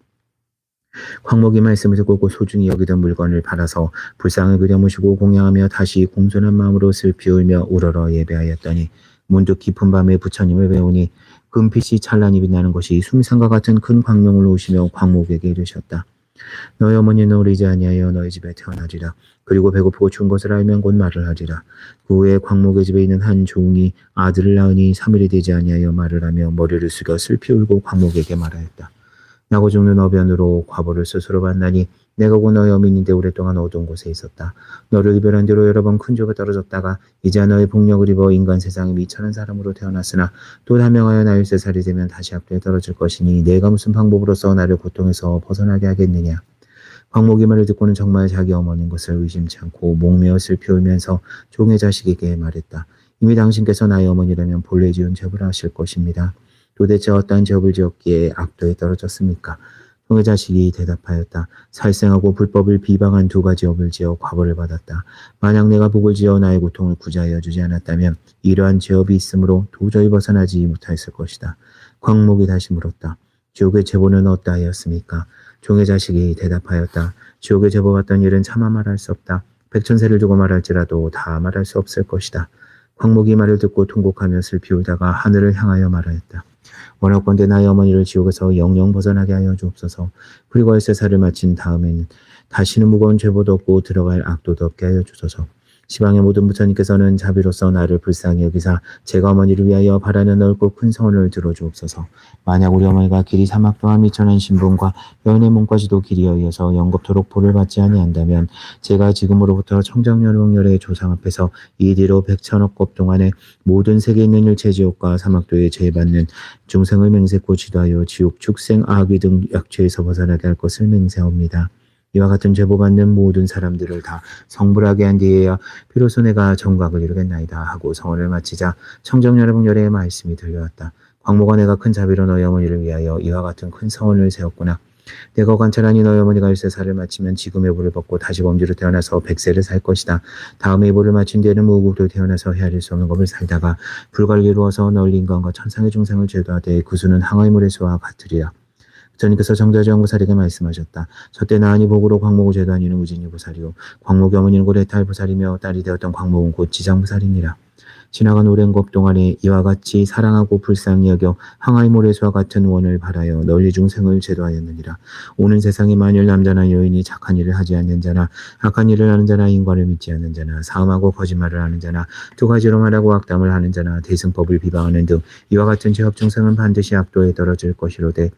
광목이 말씀을 듣고 소중히 여기던 물건을 팔아서 불상을 그려 모시고 공양하며 다시 공손한 마음으로 슬피 울며 우러러 예배하였더니 문득 깊은 밤에 부처님을 배우니 금빛이 찬란히 빛나는 것이 수미산과 같은 큰 광명을 오시며 광목에게 이르셨다. 너희 어머니는 어리지 아니하여 너희 집에 태어나리라. 그리고 배고프고 추운 것을 알면 곧 말을 하리라. 그 후에 광목의 집에 있는 한 종이 아들을 낳으니 3일이 되지 아니하여 말을 하며 머리를 숙여 슬피 울고 광목에게 말하였다. 나고 죽는 어변으로 과보를 스스로 받나니 내가 곧 너의 어민인데 오랫동안 어두운 곳에 있었다. 너를 이별한 뒤로 여러 번 큰 죄가 떨어졌다가 이제 너의 복력을 입어 인간 세상에 미천한 사람으로 태어났으나 또 단명하여 나이 13살이 되면 다시 악도에 떨어질 것이니 내가 무슨 방법으로써 나를 고통에서 벗어나게 하겠느냐. 광목이 말을 듣고는 정말 자기 어머니인 것을 의심치 않고 목매어 슬피 울면서 종의 자식에게 말했다. 이미 당신께서 나의 어머니라면 본래 지은 죄를 아실 것입니다. 도대체 어떠한 죄업을 지었기에 악도에 떨어졌습니까? 종의 자식이 대답하였다. 살생하고 불법을 비방한 2가지 업을 지어 과보를 받았다. 만약 내가 복을 지어 나의 고통을 구제하여 주지 않았다면 이러한 죄업이 있으므로 도저히 벗어나지 못하였을 것이다. 광목이 다시 물었다. 지옥의 제보는 어떠하였습니까? 종의 자식이 대답하였다. 지옥의 제보받던 일은 차마 말할 수 없다. 백천세를 두고 말할지라도 다 말할 수 없을 것이다. 광목이 말을 듣고 통곡하며 슬피 울다가 하늘을 향하여 말하였다. 원하건대 나의 어머니를 지옥에서 영영 벗어나게 하여 주옵소서. 그리고 13살을 마친 다음에는 다시는 무거운 죄보도 없고 들어갈 악도도 없게 하여 주소서. 시방의 모든 부처님께서는 자비로서 나를 불쌍히 여기사 제가 어머니를 위하여 바라는 넓고 큰 서원을 들어주옵소서. 만약 우리 어머니가 길이 사막 또한 미천한 신분과 여인의 몸까지도 길이어 이어서 영겁토록 보를 받지 아니한다면 제가 지금으로부터 청정연옥열의 조상 앞에서 이 뒤로 100천억 급 동안에 모든 세계에 있는 일체지옥과 사막도에 죄받는 중생을 맹세코 지도하여 지옥, 축생, 아귀 등 약죄에서 벗어나게 할 것을 맹세합니다. 이와 같은 제보받는 모든 사람들을 다 성불하게 한 뒤에야 비로소 내가 정각을 이루겠나이다 하고 성언을 마치자 청정연합열의 말씀이 들려왔다. 광목아, 내가 큰 자비로 너희 어머니를 위하여 이와 같은 큰 서원을 세웠구나. 내가 관찰하니 너희 어머니가 13살을 마치면 지금의 보를 벗고 다시 범죄로 태어나서 100세를 살 것이다. 다음의 보를 마친 뒤에는 무국도 태어나서 헤아릴 수 없는 법을 살다가 불가를 이루어서 널리 인간과 천상의 중생을 제도하되 그 수는 항아의 물의 수와 같으리라. 부처님께서 정자지왕보살에게 말씀하셨다. 저때 나은이 복으로 광목을 제도한 이는 우진이 보살이요 광목의 어머니는 곧 해탈보살이며 딸이 되었던 광목은 곧 지장보살이니라. 지나간 오랜 것 동안에 이와 같이 사랑하고 불쌍히 여겨 항아리 모래수와 같은 원을 바라여 널리 중생을 제도하였느니라. 오는 세상에 만일 남자나 여인이 착한 일을 하지 않는 자나 악한 일을 하는 자나 인과를 믿지 않는 자나 사음하고 거짓말을 하는 자나 두 가지로 말하고 악담을 하는 자나 대승법을 비방하는 등 이와 같은 죄업 중생은 반드시 악도에 떨어질 것이로되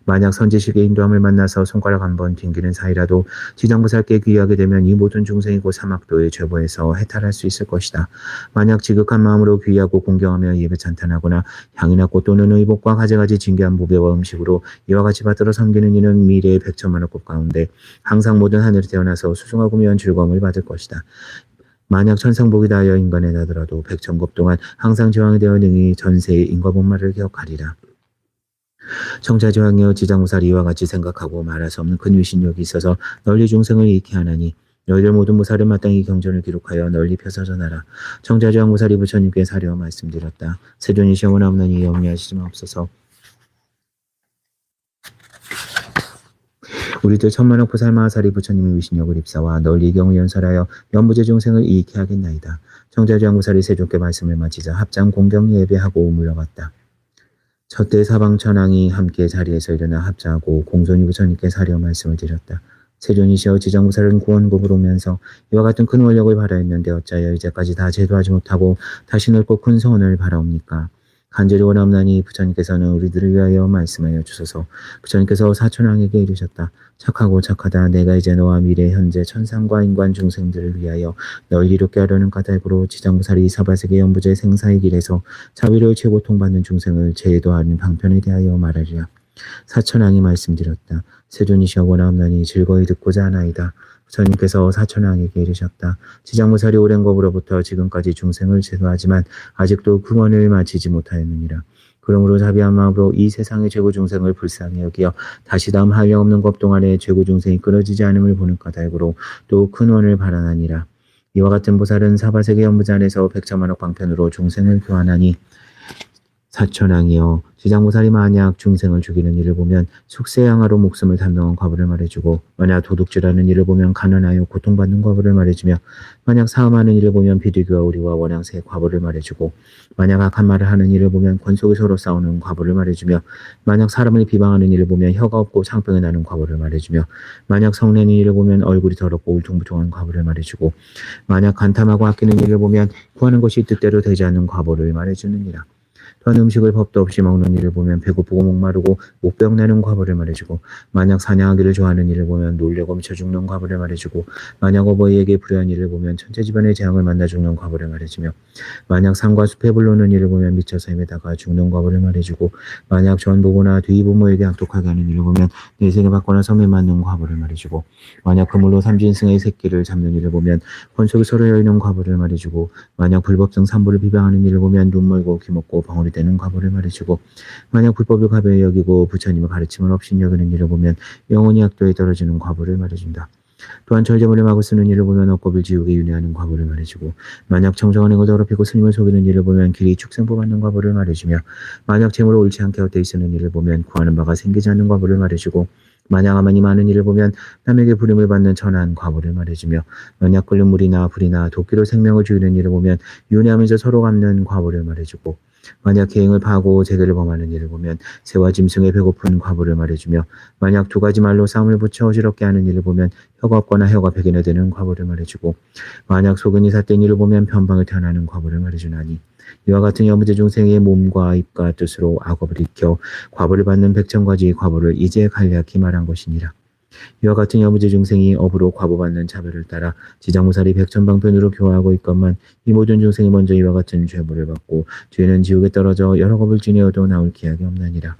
만약 선지식의 인도함을 만나서 손가락 한 번 튕기는 사이라도 지장부살께 귀하게 되면 이 모든 중생이 곧 사막도의 죄보에서 해탈할 수 있을 것이다. 만약 지극한 마음으로 귀하고 공경하며 예배 찬탄하거나 향이나 꽃 또는 의복과 가지가지 진귀한 무배와 음식으로 이와 같이 받들어 섬기는 이는 미래의 백천만억 국 가운데 항상 모든 하늘에 태어나서 수승하고 묘한 즐거움을 받을 것이다. 만약 천상복이 다하여 인간에 나더라도 백천급 동안 항상 제왕이 되어 능히 전세의 인과복말을 기억하리라. 청자지왕이여 지장무살 이와 같이 생각하고 말할 수 없는 큰 위신력이 있어서 널리 중생을 잃게 하나니 너희들 모든 무살을 마땅히 경전을 기록하여 널리 펴서 전하라. 청자지왕 무살이 부처님께 사려 말씀드렸다. 세존이 시험원하옵나니 염려하시지 마옵소서. 우리들 천만억 보살마하사리 부처님의 위신력을 입사와 널리 경을 연설하여 연부제 중생을 이익해 하겠나이다. 청자지왕 무살이 세존께 말씀을 마치자 합장 공경 예배하고 물러갔다. 첫때 사방천왕이 함께 자리에서 일어나 합자하고 공손히 부처님께 사려 말씀을 드렸다. 세존이시여 지장무살은 구원국을 오면서 이와 같은 큰 원력을 바라했는데 어찌하여 이제까지 다 제도하지 못하고 다시 넓고 큰 소원을 바라옵니까? 간절히 원하옵나니 부처님께서는 우리들을 위하여 말씀하여 주소서. 부처님께서 사천왕에게 이르셨다. 착하고 착하다. 내가 이제 너와 미래 현재 천상과 인간 중생들을 위하여 널 이롭게 하려는 까닭으로 지장무살이 사바세계 연부제 생사의 길에서 자비를 최고통받는 중생을 제도하는 방편에 대하여 말하리라. 사천왕이 말씀드렸다. 세존이시여 원하옵나니 즐거이 듣고자 하나이다. 부처님께서 사천왕에게 이르셨다. 지장무살이 오랜 법으로부터 지금까지 중생을 제도하지만 아직도 근원을 마치지 못하였느니라. 그러므로 자비한 마음으로 이 세상의 죄고 중생을 불쌍히 여기어 다시 다음 한량없는 것 동안에 죄고 중생이 끊어지지 않음을 보는 까닭으로 또 근원을 바라나니라. 이와 같은 보살은 사바세계 연부제 안에서 백천만억 방편으로 중생을 교환하니 사천왕이여 지장무살이 만약 중생을 죽이는 일을 보면 숙세양아로 목숨을 담당한 과부를 말해주고 만약 도둑질하는 일을 보면 가난하여 고통받는 과부를 말해주며 만약 사음하는 일을 보면 비둘기와 오리와 원양새의 과부를 말해주고 만약 악한 말을 하는 일을 보면 권속이 서로 싸우는 과부를 말해주며 만약 사람을 비방하는 일을 보면 혀가 없고 상병이 나는 과부를 말해주며 만약 성내는 일을 보면 얼굴이 더럽고 울퉁불퉁한 과부를 말해주고 만약 간탐하고 아끼는 일을 보면 구하는 것이 뜻대로 되지 않는 과부를 말해주느니라. 또한 음식을 법도 없이 먹는 일을 보면 배고프고 목마르고 목병 나는 과부를 말해주고 만약 사냥하기를 좋아하는 일을 보면 놀려고 미쳐 죽는 과부를 말해주고 만약 어버이에게 불효한 일을 보면 천재집안의 재앙을 만나 죽는 과부를 말해주며 만약 산과 숲에 불노는 일을 보면 미쳐서 헤매다가 죽는 과부를 말해주고 만약 전부모나 뒤부모에게 악독하게 하는 일을 보면 내생에 받거나 섬에 맞는 과부를 말해주고 만약 그물로 삼진승의 새끼를 잡는 일을 보면 권속이 서로 여이는 과부를 말해주고 만약 불법성 산부를 비방하는 일을 보면 눈 멀고 귀 먹고 벙어리 되는 과부를 말해주고 만약 불법을 가벼이 여기고 부처님의 가르침을 없이 여기는 일을 보면 영원히 악도에 떨어지는 과부를 말해준다. 또한 절제물을 마구 쓰는 일을 보면 억겁을 지우게 윤회하는 과부를 말해주고 만약 정정한 행을 더럽히고 스님을 속이는 일을 보면 길이 축생포 받는 과부를 말해주며 만약 재물을 옳지 않게 헛되이 쓰는 일을 보면 구하는 바가 생기지 않는 과부를 말해주고 만약 가만히 많은 일을 보면 남에게 부림을 받는 천한 과부를 말해주며 만약 끓는 물이나 불이나 도끼로 생명을 죽이는 일을 보면 윤회하면서 서로 갚는 과부를 말해주고 만약 계행을 파하고 재계를 범하는 일을 보면 새와 짐승에 배고픈 과부를 말해주며 만약 두 가지 말로 싸움을 붙여 어지럽게 하는 일을 보면 혀가 없거나 혀가 백인에 되는 과부를 말해주고 만약 소근이 삿된 일을 보면 변방을 태어나는 과부를 말해주나니 이와 같은 여무제 중생의 몸과 입과 뜻으로 악업을 익혀 과부를 받는 백천가지 과부를 이제 간략히 말한 것이니라. 이와 같은 여무제 중생이 업으로 과부받는 차별을 따라 지장무살이 백천방편으로 교화하고 있건만 이 모든 중생이 먼저 이와 같은 죄물을 받고 죄는 지옥에 떨어져 여러 겁을 지내어도 나올 기약이 없나니라.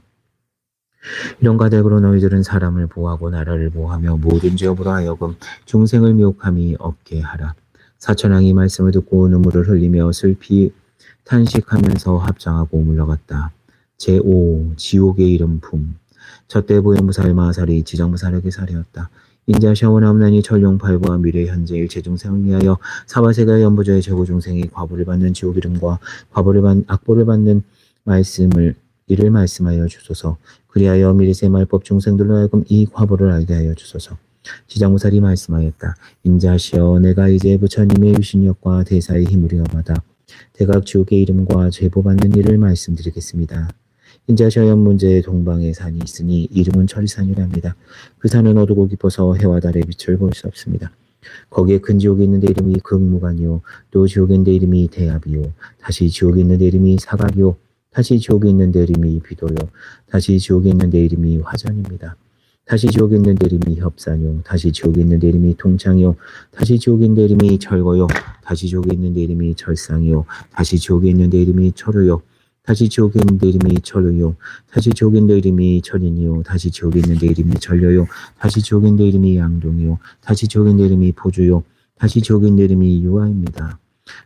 이런 가닥으로 너희들은 사람을 보호하고 나라를 보호하며 모든 죄업으로 하여금 중생을 미혹함이 없게 하라. 사천왕이 말씀을 듣고 눈물을 흘리며 슬피 탄식하면서 합장하고 물러갔다. 제5 지옥의 이름품. 저때 보현무살 마하살이 지장무살에게 사려였다. 인자 샤원함나니 천룡팔부와 미래 현재 일체 중생을 위하여 사바세가 연부조의 최고 중생이 과부를 받는 지옥 이름과 악보를 받는 말씀을 이를 말씀하여 주소서. 그리하여 미래세 말법 중생들로 하여금 이 과부를 알게 하여 주소서. 지장무살이 말씀하였다. 인자시여 내가 이제 부처님의 유신력과 대사의 힘을 이어받아 대각 지옥의 이름과 제보받는 일을 말씀드리겠습니다. 인자셔연 문제의 동방에 산이 있으니 이름은 철산이랍니다. 그 산은 어두고 깊어서 해와 달의 빛을 볼 수 없습니다. 거기에 큰 지옥이 있는데 이름이 극무관이요, 또 지옥이 있는데 이름이 대압이요, 다시 지옥이 있는데 이름이 사각이요, 다시 지옥이 있는데 이름이 비도요, 다시 지옥이 있는데 이름이 화전입니다. 다시 지옥이 있는데 이름이 협산요, 다시 지옥이 있는데 이름이 동창이요, 다시 지옥이 있는데 이름이 철거요, 다시 지옥이 있는데 이름이 철상이요, 다시 지옥이 있는데 이름이 철우요, 다시 지옥에 있는데 이름이 철우요, 다시 지옥에 있는데 이름이 철인이요, 다시 지옥에 있는데 이름이 전려요, 다시 지옥에 있는데 이름이 양동이요, 다시 지옥에 있는데 이름이 포주요, 다시 지옥에 있는데 이름이 유아입니다.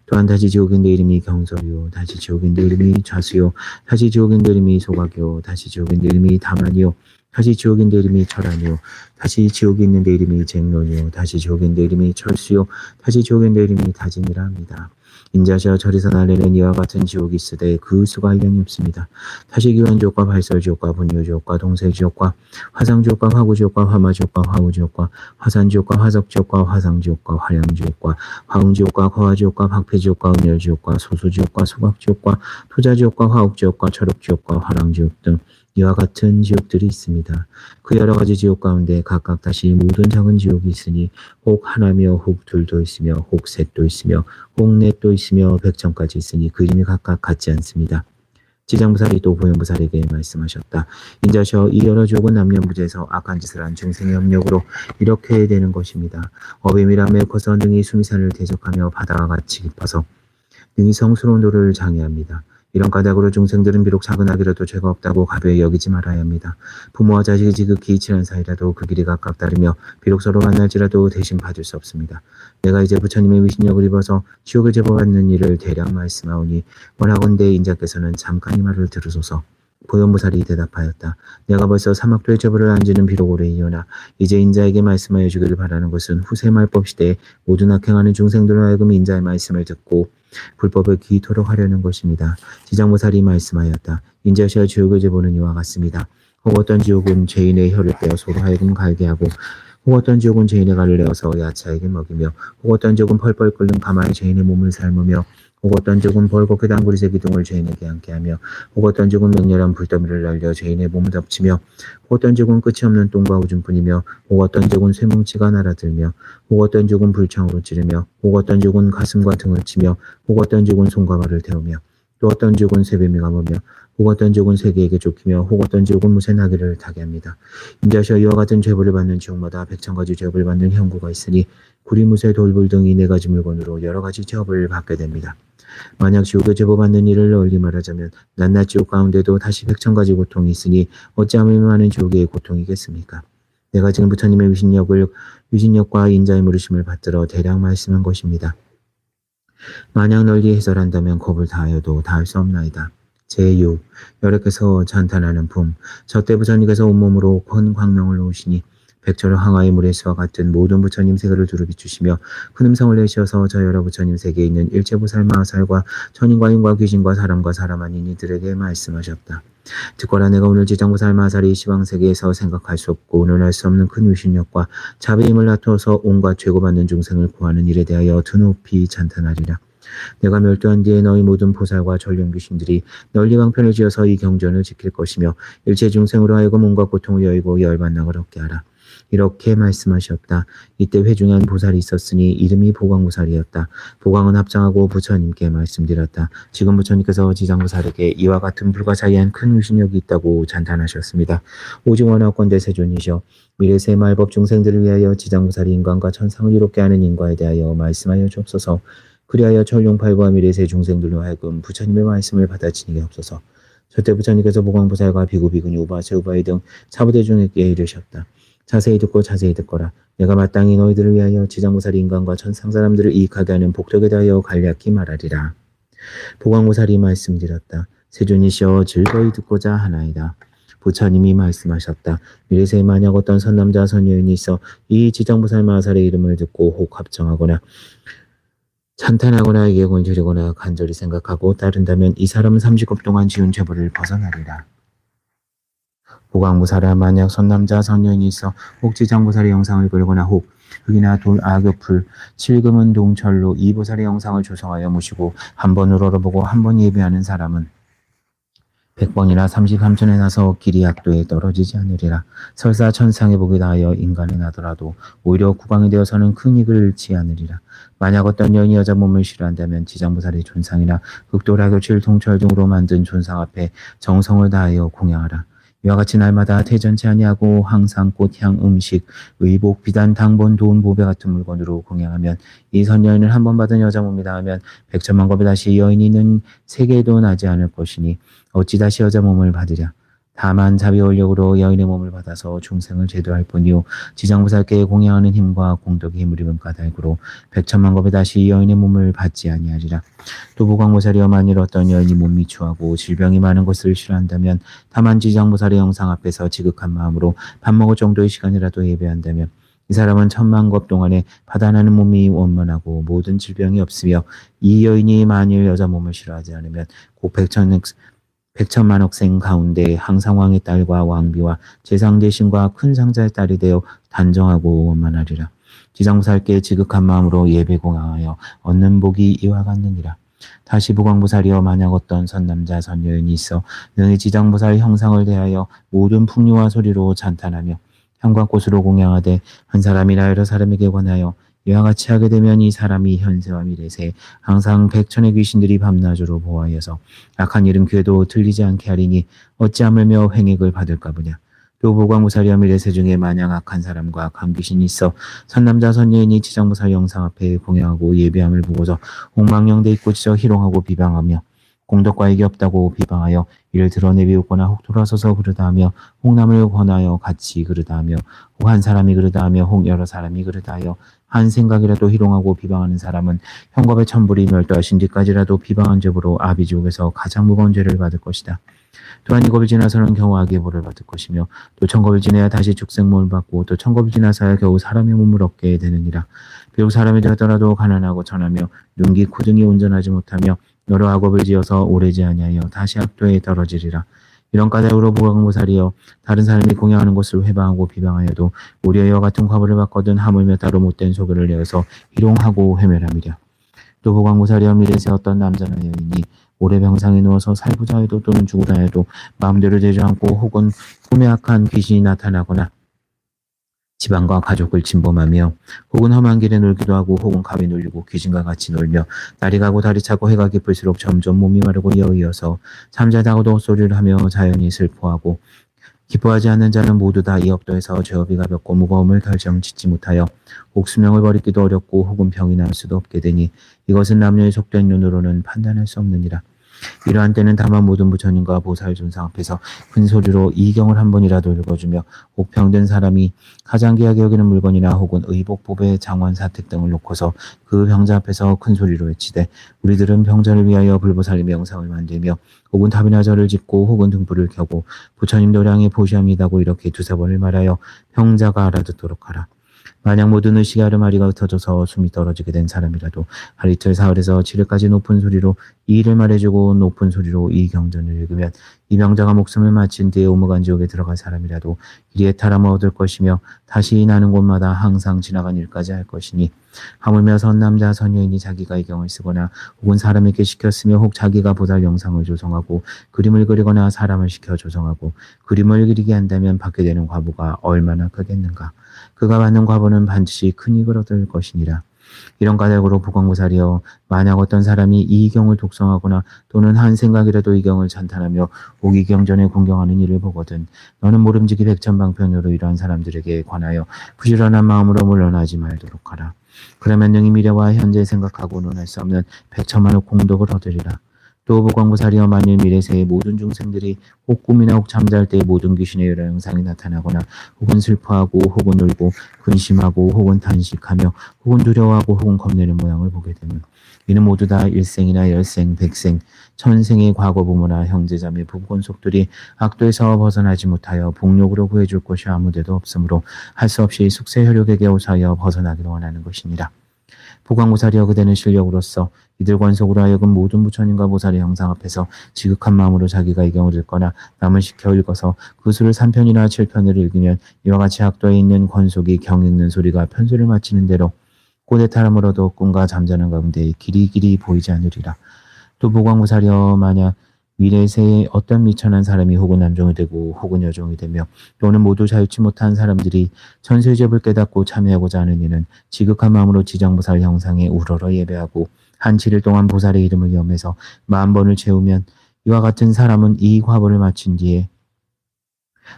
또한 다시 지옥에 있는데 이름이 경설이요, 다시 지옥에 있는데 이름이 좌수요, 다시 지옥에 있는데 이름이 소각이요, 다시 지옥에 있는데 이름이 다만이요, 다시 지옥에 있는데 이름이 철안이요, 다시 지옥에 있는데 이름이 쟁론이요, 다시 지옥에 있는데 이름이 철수요, 다시 지옥에 있는데 이름이 다짐이라 합니다. 인자시와 절에서 날리는 이와 같은 지옥이 있으되 그 수가 한량이 없습니다. 다시 기원지옥과 발설지옥과 분유지옥과 동세지옥과 화상지옥과 화구지옥과 화마지옥과 화우지옥과 화산지옥과 화석지옥과 화상지옥과 화량지옥과 화웅지옥과 거화지옥과 박폐지옥과 은열지옥과 소수지옥과 소각지옥과 토자지옥과 화옥지옥과 철옥지옥과 화랑지옥 등 이와 같은 지옥들이 있습니다. 그 여러 가지 지옥 가운데 각각 다시 모든 작은 지옥이 있으니 혹 하나며 혹 둘도 있으며 혹 셋도 있으며 혹 넷도 있으며 백천까지 있으니 그 이름이 각각 같지 않습니다. 지장부살이 또 보현부살에게 말씀하셨다. 인자셔 이 여러 지옥은 남녀무제에서 악한 짓을 한 중생의 협력으로 이렇게 되는 것입니다. 어뱀이라며 커서 능히 수미산을 대적하며 바다와 같이 깊어서 능히 성스러운 도를 장애합니다. 이런 까닭으로 중생들은 비록 작은 악이라도 죄가 없다고 가벼이 여기지 말아야 합니다. 부모와 자식이 지극히 친한 사이라도 그 길이 각각 다르며 비록 서로 만날지라도 대신 받을 수 없습니다. 내가 이제 부처님의 위신력을 입어서 지옥을 제보받는 일을 대략 말씀하오니 원하건대 인자께서는 잠깐 이 말을 들으소서. 보현무살이 대답하였다. 내가 벌써 사막도의 제보를 안지는 비록 오래이오나 이제 인자에게 말씀하여 주기를 바라는 것은 후세 말법 시대에 모든 악행하는 중생들로 하여금 인자의 말씀을 듣고 불법을 기토록 하려는 것입니다. 지장무살이 말씀하였다. 인자시와 지옥을 제보는 이와 같습니다. 혹 어떤 지옥은 죄인의 혀를 빼어 서로 하여금 갈게 하고 혹 어떤 지옥은 죄인의 갈을 내어서 야차에게 먹이며 혹 어떤 지옥은 펄펄 끓는 가마에 죄인의 몸을 삶으며 혹 어떤 지옥은 벌겋게 당구리새 기둥을 죄인에게 앉게 하며 혹 어떤 지옥은 맹렬한 불더미를 날려 죄인의 몸을 덮치며 혹 어떤 지옥은 끝이 없는 똥과 오줌뿐이며 혹 어떤 지옥은 쇠뭉치가 날아들며 혹 어떤 지옥은 불창으로 찌르며 혹 어떤 지옥은 가슴과 등을 치며 혹 어떤 지옥은 손과 발을 태우며 또 어떤 지옥은 쇠뱀이 감으며 혹 어떤 지옥은 세계에게 쫓기며 혹 어떤 지옥은 무쇠 나귀를 타게 합니다. 인자시와 이와 같은 죄벌을 받는 지옥마다 백천가지 죄업을 받는 형구가 있으니 구리, 무쇠, 돌불 등 이 네 가지 물건으로 여러 가지 죄업을 받게 됩니다. 만약 지옥에 제보받는 일을 널리 말하자면 낱낱 지옥 가운데도 다시 백천가지 고통이 있으니 어찌하면 많은 지옥의 고통이겠습니까? 내가 지금 부처님의 위신력과 인자의 물으심을 받들어 대략 말씀한 것입니다. 만약 널리 해설한다면 겁을 다하여도 다할 수 없나이다. 제6. 여러께서 찬탄하는 품. 저때 부처님께서 온몸으로 큰 광명을 놓으시니 백철의 황하의 물의 수와 같은 모든 부처님 세계를 두루 비추시며 큰 음성을 내시어서 저 여러 부처님 세계에 있는 일체보살 마하살과 천인과 인과 귀신과 사람 아닌 이들에게 말씀하셨다. 듣거라. 내가 오늘 지장보살 마하살이 시방세계에서 생각할 수 없고 오늘할 수 없는 큰 위신력과 자비의 힘을 나타서 온갖 죄고받는 중생을 구하는 일에 대하여 드높이 찬탄하리라. 내가 멸도한 뒤에 너희 모든 보살과 전륜귀신들이 널리 방편을 지어서 이 경전을 지킬 것이며 일체 중생으로 하여금 온갖 고통을 여의고 열반락을 얻게 하라. 이렇게 말씀하셨다. 이때 회중한 보살이 있었으니 이름이 보광보살이었다. 보광은 합장하고 부처님께 말씀드렸다. 지금 부처님께서 지장보살에게 이와 같은 불가사의한 큰 위신력이 있다고 찬탄하셨습니다. 오직 원하건대 세존이셔 미래세 말법 중생들을 위하여 지장보살이 인간과 천상을 이롭게 하는 인과에 대하여 말씀하여 주옵소서. 그리하여 천룡팔과 미래세 중생들로 하여금 부처님의 말씀을 받아치니게 없소서. 저때 부처님께서 보광보살과 비구, 비구니, 우바, 제우바이 등 사부대중에게 이르셨다. 자세히 듣고 자세히 듣거라. 내가 마땅히 너희들을 위하여 지장보살이 인간과 천상 사람들을 이익하게 하는 복덕에 대하여 간략히 말하리라. 보광보살이 말씀드렸다. 세존이시여 즐거이 듣고자 하나이다. 부처님이 말씀하셨다. 미래세에 만약 어떤 선남자 선여인이 있어 이 지장보살 마하살의 이름을 듣고 혹 합정하거나 찬탄하거나 예공을 드리거나 간절히 생각하고 따른다면 이 사람은 30급 동안 지은 죄벌을 벗어나리라. 보광보살아 만약 선남자 선여인이 있어 혹 지장보살의 영상을 그리거나 혹 흙이나 돌, 악엽풀, 칠금은 동철로 이 보살의 영상을 조성하여 모시고 한 번 우러러보고 한 번 예배하는 사람은 100번이나 33천에 나서 길이 악도에 떨어지지 않으리라. 설사 천상의 복이 다하여 인간에 나더라도 오히려 국왕이 되어서는 큰 이익을 잃지 않으리라. 만약 어떤 여인이 여자 몸을 싫어한다면 지장보살의 존상이나 극도라교칠 통철 등으로 만든 존상 앞에 정성을 다하여 공양하라. 이와 같이 날마다 퇴전치 아니하고 항상 꽃향, 음식, 의복, 비단, 당본, 돈, 보배 같은 물건으로 공양하면 이 선여인을 한 번 받은 여자 몸이 닿으면 백천만 겁에 다시 여인이는 세계에도 나지 않을 것이니 어찌 다시 여자 몸을 받으랴. 다만 자비 원력으로 여인의 몸을 받아서 중생을 제도할 뿐이요 지장보살께 공양하는 힘과 공덕의 힘을 입은 까닭으로 백천만 겁에 다시 여인의 몸을 받지 아니하리라. 또 보광보살이여 만일 어떤 여인이 몸이 추하고 질병이 많은 것을 싫어한다면 다만 지장보살의 영상 앞에서 지극한 마음으로 밥 먹을 정도의 시간이라도 예배한다면 이 사람은 천만 겁 동안에 바다나는 몸이 원만하고 모든 질병이 없으며 이 여인이 만일 여자 몸을 싫어하지 않으면 곧 백천만억생 가운데 항상 왕의 딸과 왕비와 재상 대신과 큰 상자의 딸이 되어 단정하고 원만하리라. 지장보살께 지극한 마음으로 예배 공양하여 얻는 복이 이와 같느니라. 다시 보광보살이여 만약 어떤 선남자 선여인이 있어 능히 지장보살 형상을 대하여 모든 풍류와 소리로 찬탄하며 향과 꽃으로 공양하되 한 사람이나 여러 사람에게 관하여 이와 같이 하게 되면 이 사람이 현세와 미래세 항상 백천의 귀신들이 밤낮으로 보호하여서 악한 이름 귀에도 들리지 않게 하리니 어찌 하물며 횡액을 받을까 보냐. 또 보광보살이여 미래세 중에 마냥 악한 사람과 악한 귀신이 있어 선남자 선여인이 지장보살 영상 앞에 공양하고 예배함을 보고서 옥망령대 있고 지저 희롱하고 비방하며 공덕과 이익이 없다고 비방하여 이를 드러내비웃거나 혹 돌아서서 그러다 하며 혹 남을 권하여 같이 그러다 하며 혹 한 사람이 그러다 하며 혹 여러 사람이 그러다 하여 한 생각이라도 희롱하고 비방하는 사람은 형겁의 천불이 멸도하신 뒤까지라도 비방한 죄로 아비지옥에서 가장 무거운 죄를 받을 것이다. 또한 이 겁을 지나서는 겨우 악의 벌을 받을 것이며 또 천겁을 지내야 다시 죽생몸을 받고 또 천겁을 지나서야 겨우 사람의 몸을 얻게 되느니라. 비록 사람이 되었더라도 가난하고 천하며 눈기 코등이 온전하지 못하며 여러 악업을 지어서 오래지 아니하여 다시 악도에 떨어지리라. 이런 까닭으로 보광보살이여 다른 사람이 공양하는 것을 회방하고 비방하여도 우리의 이와 같은 과보를 받거든 하물며 따로 못된 소견을 내어서 희롱하고 회멸함이랴. 또 보광보살이여 미래세 어떤 남자나 여인이 오래 병상에 누워서 살고자 해도 또는 죽으라 해도 마음대로 되지 않고 혹은 꿈에 악한 귀신이 나타나거나 집안과 가족을 침범하며 혹은 험한 길에 놀기도 하고 혹은 감이 놀리고 귀신과 같이 놀며 날이 가고 달이 차고 해가 깊을수록 점점 몸이 마르고 여의어서 잠자다가도 헛소리를 하며 자연히 슬퍼하고 기뻐하지 않는 자는 모두 다 이 업도에서 죄업이 가볍고 무거움을 결정짓지 못하여 혹 수명을 버리기도 어렵고 혹은 병이 날 수도 없게 되니 이것은 남녀의 속된 눈으로는 판단할 수 없느니라. 이러한 때는 다만 모든 부처님과 보살 존상 앞에서 큰 소리로 이경을 한 번이라도 읽어주며 혹 병든 사람이 가장 귀하게 여기는 물건이나 혹은 의복, 보배, 장원, 사택 등을 놓고서 그 병자 앞에서 큰 소리로 외치되 우리들은 병자를 위하여 불보살의 명상을 만들며 혹은 탑이나 절을 짓고 혹은 등불을 켜고 부처님 도량에 보시합니다고 이렇게 두세 번을 말하여 병자가 알아듣도록 하라. 만약 모든 의식의 아르마리가 흩어져서 숨이 떨어지게 된 사람이라도 하루이틀 사흘에서 7일까지 높은 소리로 이 일을 말해주고 높은 소리로 이 경전을 읽으면 이 병자가 목숨을 마친 뒤에 오무간 지옥에 들어갈 사람이라도 이리에 타람을 얻을 것이며 다시 나는 곳마다 항상 지나간 일까지 할 것이니 하물며 선남자 선여인이 자기가 이 경을 쓰거나 혹은 사람에게 시켰으며 혹 자기가 보살 영상을 조성하고 그림을 그리거나 사람을 시켜 조성하고 그림을 그리게 한다면 받게 되는 과보가 얼마나 크겠는가. 그가 받는 과보는 반드시 큰 이익을 얻을 것이니라. 이런 까닭으로 보광보살이여 만약 어떤 사람이 이 경을 독성하거나 또는 한 생각이라도 이 경을 찬탄하며 혹 이 경전에 공경하는 일을 보거든 너는 모름지기 백천방편으로 이러한 사람들에게 관하여 부지런한 마음으로 물러나지 말도록 하라. 그러면 능히 미래와 현재 생각하고 논할 수 없는 백천만억 공덕을 얻으리라. 또 보광보살이여 만일 미래세의 모든 중생들이 혹 꿈이나 혹 잠잘 때 모든 귀신의 여러 형상이 나타나거나 혹은 슬퍼하고 혹은 울고 근심하고 혹은 단식하며 혹은 두려워하고 혹은 겁내는 모양을 보게 되면 이는 모두 다 일생이나 열생, 백생, 천생의 과거 부모나 형제자매 부부권속들이 악도에서 벗어나지 못하여 복력으로 구해줄 것이 아무데도 없으므로 할 수 없이 숙세 혈육에게 오사하여 벗어나기를 원하는 것이니라. 보광보살이여 그대는 실력으로서 이들 권속으로 하여금 모든 부처님과 보살의 형상 앞에서 지극한 마음으로 자기가 이 경을 읽거나 남을 시켜 읽어서 그 수를 3편이나 7편을 읽으면 이와 같이 학도에 있는 권속이 경 읽는 소리가 편수를 마치는 대로 고대타람으로도 꿈과 잠자는 가운데 길이 보이지 않으리라. 또 보광보살이여 만약 미래세에 어떤 미천한 사람이 혹은 남종이 되고 혹은 여종이 되며 또는 모두 자유치 못한 사람들이 천수의접을 깨닫고 참여하고자 하는 이는 지극한 마음으로 지정보살 형상에 우러러 예배하고 한 7일 동안 보살의 이름을 염해서 10,000번을 채우면 이와 같은 사람은 이 화보를 마친 뒤에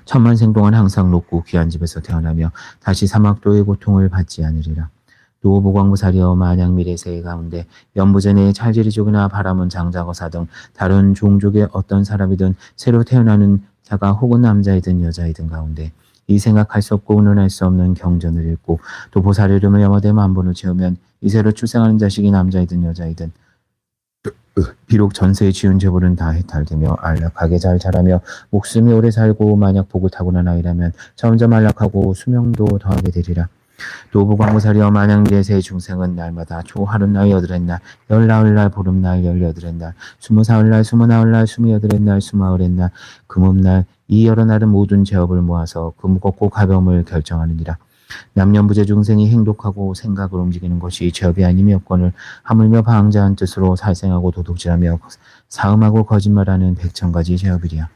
천만생 동안 항상 높고 귀한 집에서 태어나며 다시 사막도의 고통을 받지 않으리라. 또 보광보살이여 만약 미래세의 가운데 연부전에 찰지리족이나 바라문 장자거사 등 다른 종족의 어떤 사람이든 새로 태어나는 자가 혹은 남자이든 여자이든 가운데 이 생각할 수 없고 운운할 수 없는 경전을 읽고 또 보살의 이름을 염하되 10,000번을 채우면 이 새로 출생하는 자식이 남자이든 여자이든 비록 전세의 지은 죄벌은 다 해탈되며 안락하게 잘 자라며 목숨이 오래 살고 만약 복을 타고난 아이라면 점점 안락하고 수명도 더하게 되리라. 또 보광보살이여 만약 미래세의 중생은 날마다 초하룻날 여드렛날 열나흘날 보름날 열여드렛날 20사흘날 29날 28날 28날 금음날 이 여러 날은 모든 죄업을 모아서 그 무겁고 가벼움을 결정하느니라. 남녀부재 중생이 행복하고 생각을 움직이는 것이 죄업이 아니며 여건을 하물며 방자한 뜻으로 살생하고 도둑질하며 사음하고 거짓말하는 100,000가지 죄업이리야.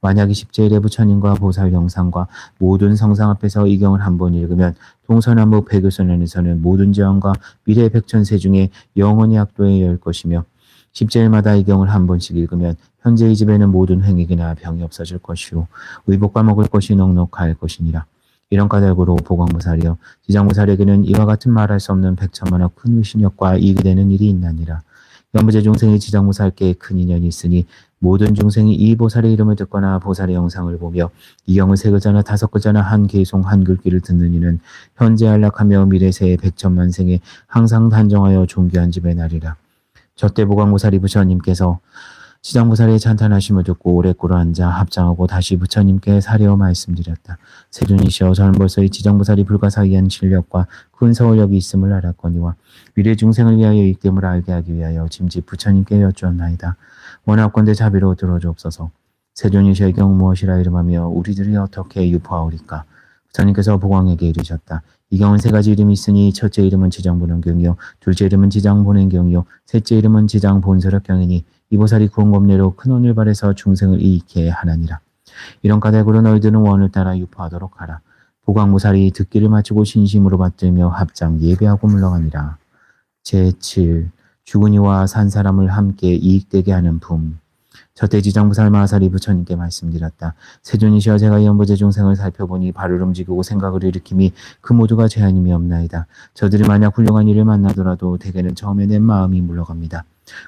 만약 20제일의 부처님과 보살 영상과 모든 성상 앞에서 이 경을 한 번 읽으면 동서남북 백유선안에서는 모든 제왕과 미래의 백천세 중에 영원히 학도에 열 것이며 10제일마다 이 경을 한 번씩 읽으면 현재 이 집에는 모든 횡익이나 병이 없어질 것이요 의복과 먹을 것이 넉넉할 것이니라. 이런 까닭으로 보광보살이여 지장보살에게는 이와 같은 말할 수 없는 100,000만억 큰 위신력과 이익이 되는 일이 있나니라. 연부제 중생이 지장보살께 큰 인연이 있으니 모든 중생이 이 보살의 이름을 듣거나 보살의 영상을 보며 이 경을 3글자나 5글자나 한 개송 한 글귀를 듣는 이는 현재 안락하며 미래세의 100,000만 생에 항상 단정하여 존귀한 집에 나리라. 저때 보광보살이 부처님께서 지장보살의 찬탄하심을 듣고 오래 꿇어 앉아 합장하고 다시 부처님께 사려 말씀드렸다. 세존이시여 저는 벌써 이 지장보살이 불가사의한 실력과 큰 서울력이 있음을 알았거니와 미래 중생을 위하여 이 됨을 알게 하기 위하여 짐짓 부처님께 여쭈었나이다. 원하건대 자비로 들어주옵소서. 세존이시의 경우 무엇이라 이름하며 우리들이 어떻게 유포하오리까. 부처님께서 보광에게 이르셨다. 이 경은 3가지 이름이 있으니 첫째 이름은 지장본원경이요 둘째 이름은 지장본행경이요 셋째 이름은 지장본설학경이니 이 보살이 구원검례로 큰 원을 발해서 중생을 이익해 하나니라. 이런 까닭으로 너희들은 원을 따라 유포하도록 하라. 보광보살이 듣기를 마치고 신심으로 받들며 합장 예배하고 물러가니라. 제7. 죽은 이와 산 사람을 함께 이익되게 하는 품. 저때 지장보살 마하살이 부처님께 말씀드렸다. 세존이시여 제가 연부제 중생을 살펴보니 발을 움직이고 생각을 일으킴이 그 모두가 제한임이 없나이다. 저들이 만약 훌륭한 일을 만나더라도 대개는 처음에 내 마음이 물러갑니다.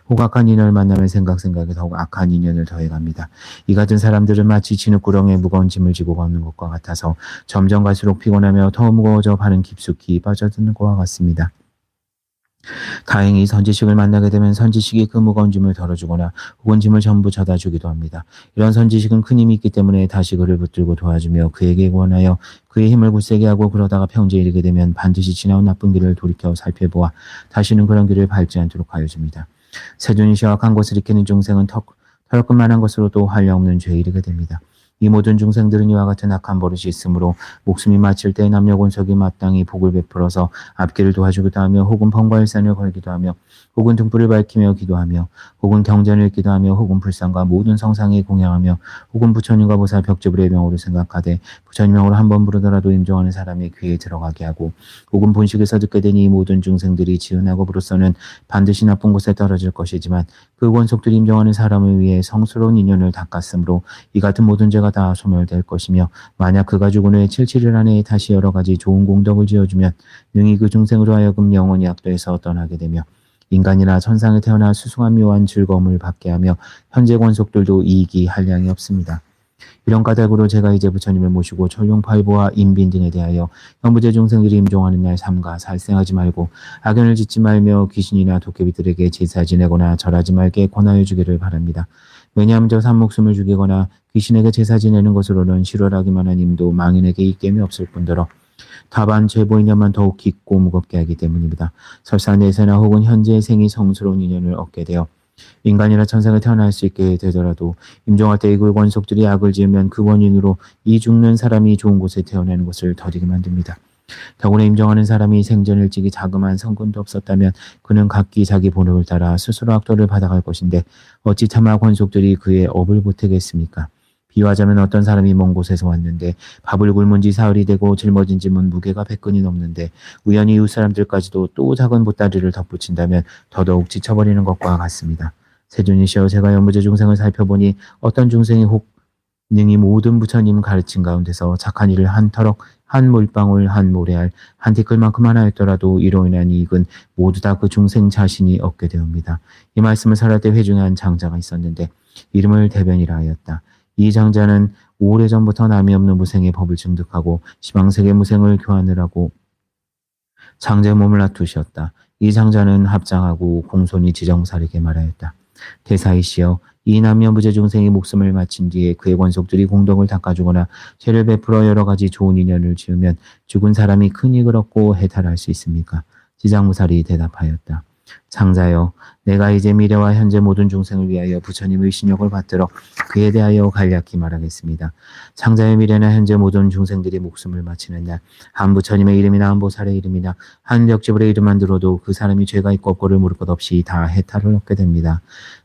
혹 악한 인연을 만나면 생각에 더욱 악한 인연을 더해갑니다. 이 같은 사람들은 마치 진흙구렁에 무거운 짐을 지고 걷는 것과 같아서 점점 갈수록 피곤하며 더 무거워져 발은 깊숙이 빠져드는 것과 같습니다. 다행히 선지식을 만나게 되면 선지식이 그 무거운 짐을 덜어주거나 혹은 짐을 전부 져다 주기도 합니다. 이런 선지식은 큰 힘이 있기 때문에 다시 그를 붙들고 도와주며 그에게 권하여 그의 힘을 굳세게 하고 그러다가 평지에 이르게 되면 반드시 지나온 나쁜 길을 돌이켜 살펴보아 다시는 그런 길을 밟지 않도록 하여 줍니다. 세존이시여 악한 것을 익히는 중생은 털끝만한 것으로도 한량없는 죄에 이르게 됩니다. 이 모든 중생들은 이와 같은 악한 버릇이 있으므로 목숨이 마칠 때 남녀곤석이 마땅히 복을 베풀어서 앞길을 도와주기도 하며 혹은 번과일산을 걸기도 하며 혹은 등불을 밝히며 기도하며 혹은 경전을 읽기도 하며 혹은 불상과 모든 성상에 공양하며 혹은 부처님과 보살 벽지불의 명으로 생각하되 부처님 명으로 한 번 부르더라도 임종하는 사람의 귀에 들어가게 하고 혹은 본식에서 듣게 되니 이 모든 중생들이 지은 악업으로서는 반드시 나쁜 곳에 떨어질 것이지만 그 권속들이 임종하는 사람을 위해 성스러운 인연을 닦았으므로 이 같은 모든 죄가 다 소멸될 것이며 만약 그가 죽은 후에 7일 안에 다시 여러 가지 좋은 공덕을 지어주면 능히 그 중생으로 하여금 영원히 악도에서 떠나게 되며 인간이나 천상에 태어나 수승한 묘한 즐거움을 받게 하며 현재 권속들도 이익이 한량이 없습니다. 이런 까닭으로 제가 이제 부처님을 모시고 철룡팔보와 인빈 등에 대하여 현부제 중생들이 임종하는 날 삼가 살생하지 말고 악연을 짓지 말며 귀신이나 도깨비들에게 제사 지내거나 절하지 말게 권하여 주기를 바랍니다. 왜냐하면 저 산목숨을 죽이거나 귀신에게 제사 지내는 것으로는 실월하기만 한 임도 망인에게 이겜이 없을 뿐더러 다만 죄보 인연만 더욱 깊고 무겁게 하기 때문입니다. 설사 내세나 혹은 현재의 생이 성스러운 인연을 얻게 되어 인간이나 천상에 태어날 수 있게 되더라도 임종할 때 그 권속들이 악을 지으면 그 원인으로 이 죽는 사람이 좋은 곳에 태어나는 것을 더디게 만듭니다. 더구나 임종하는 사람이 생전 일찍이 자그마한 성근도 없었다면 그는 각기 자기 본업을 따라 스스로 악도를 받아갈 것인데 어찌 차마 권속들이 그의 업을 보태겠습니까? 비유하자면 어떤 사람이 먼 곳에서 왔는데 밥을 굶은 지 사흘이 되고 짊어진 짐은 무게가 100근이 넘는데 우연히 이웃 사람들까지도 또 작은 보따리를 덧붙인다면 더더욱 지쳐버리는 것과 같습니다. 세존이시여, 제가 연부제 중생을 살펴보니 어떤 중생이 혹 능히 모든 부처님 가르친 가운데서 착한 일을 한 터럭, 한 물방울, 한 모래알, 한 티끌만큼 하나 했더라도 이로 인한 이익은 모두 다 그 중생 자신이 얻게 되옵니다. 이 말씀을 설할 때 회중에 한 장자가 있었는데 이름을 대변이라 하였다. 이 장자는 오래전부터 남이 없는 무생의 법을 증득하고 시방세계 무생을 교환을 하고 장자의 몸을 놔두셨다. 이 장자는 합장하고 공손히 지정살에게 말하였다. 대사이시여, 이 남녀부재 중생이 목숨을 마친 뒤에 그의 권속들이 공덕을 닦아주거나 죄를 베풀어 여러 가지 좋은 인연을 지으면 죽은 사람이 큰 이익을 얻고 해탈할 수 있습니까? 지장무살이 대답하였다. 장자여, 내가 이제 미래와 현재 모든 중생을 위하여 부처님의 신욕을 받들어 그에 대하여 간략히 말하겠습니다. 장자의 미래나 현재 모든 중생들이 목숨을 마치는 날, 한 부처님의 이름이나 한 보살의 이름이나 한 벽지불의 이름만 들어도 그 사람이 죄가 있고 없고를 물을 것 없이 다 해탈을 얻게 됩니다.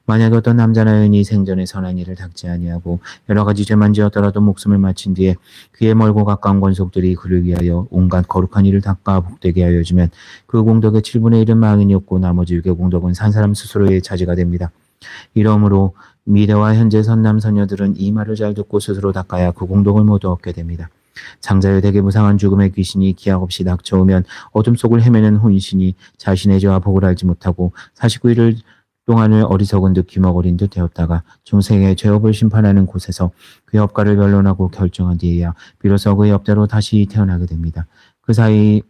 만약에 어떤 남자나 여인이 생전에 선한 일을 닦지 아니하고 여러 가지 죄만 지었더라도 목숨을 마친 뒤에 그의 멀고 가까운 권속들이 그를 위하여 온갖 거룩한 일을 닦아 복되게 하여 주면 그 공덕의 7분의 1은 망인이 없고 나머지 6의 공덕은 산 사람 스스로의 차지가 됩니다. 이러므로 미래와 현재 선남 선녀들은 이 말을 잘 듣고 스스로 닦아야 그 공덕을 모두 얻게 됩니다. 장자여, 대개 무상한 죽음의 귀신이 기약 없이 닥쳐오면 어둠 속을 헤매는 혼신이 자신의 죄와 복을 알지 못하고 49일을 동안을 어리석은 듯 귀머거린 듯 되었다가 중생의 죄업을 심판하는 곳에서 그의 업가를 변론하고 결정한 뒤에야 비로소 그의 업대로 다시 태어나게 됩니다. 그 사이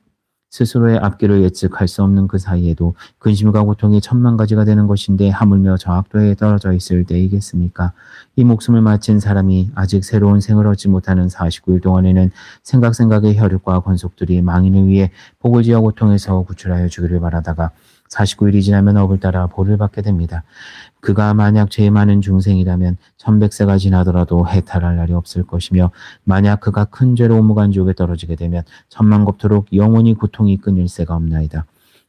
스스로의 앞길을 예측할 수 없는 그 사이에도 근심과 고통이 천만 가지가 되는 것인데 하물며 저 악도에 떨어져 있을 때이겠습니까? 이 목숨을 마친 사람이 아직 새로운 생을 얻지 못하는 49일 동안에는 생각의 혈육과 권속들이 망인을 위해 복을 지어 고통에서 구출하여 주기를 바라다가 49일이 지나면 업을 따라 볼을 받게 됩니다. 그가 만약 죄 많은 중생이라면 1100세가 지나더라도 해탈할 날이 없을 것이며 만약 그가 큰 죄로 오무간지옥에 떨어지게 되면 천만겁토록 영원히 고통이 끊일 새가 없나이다.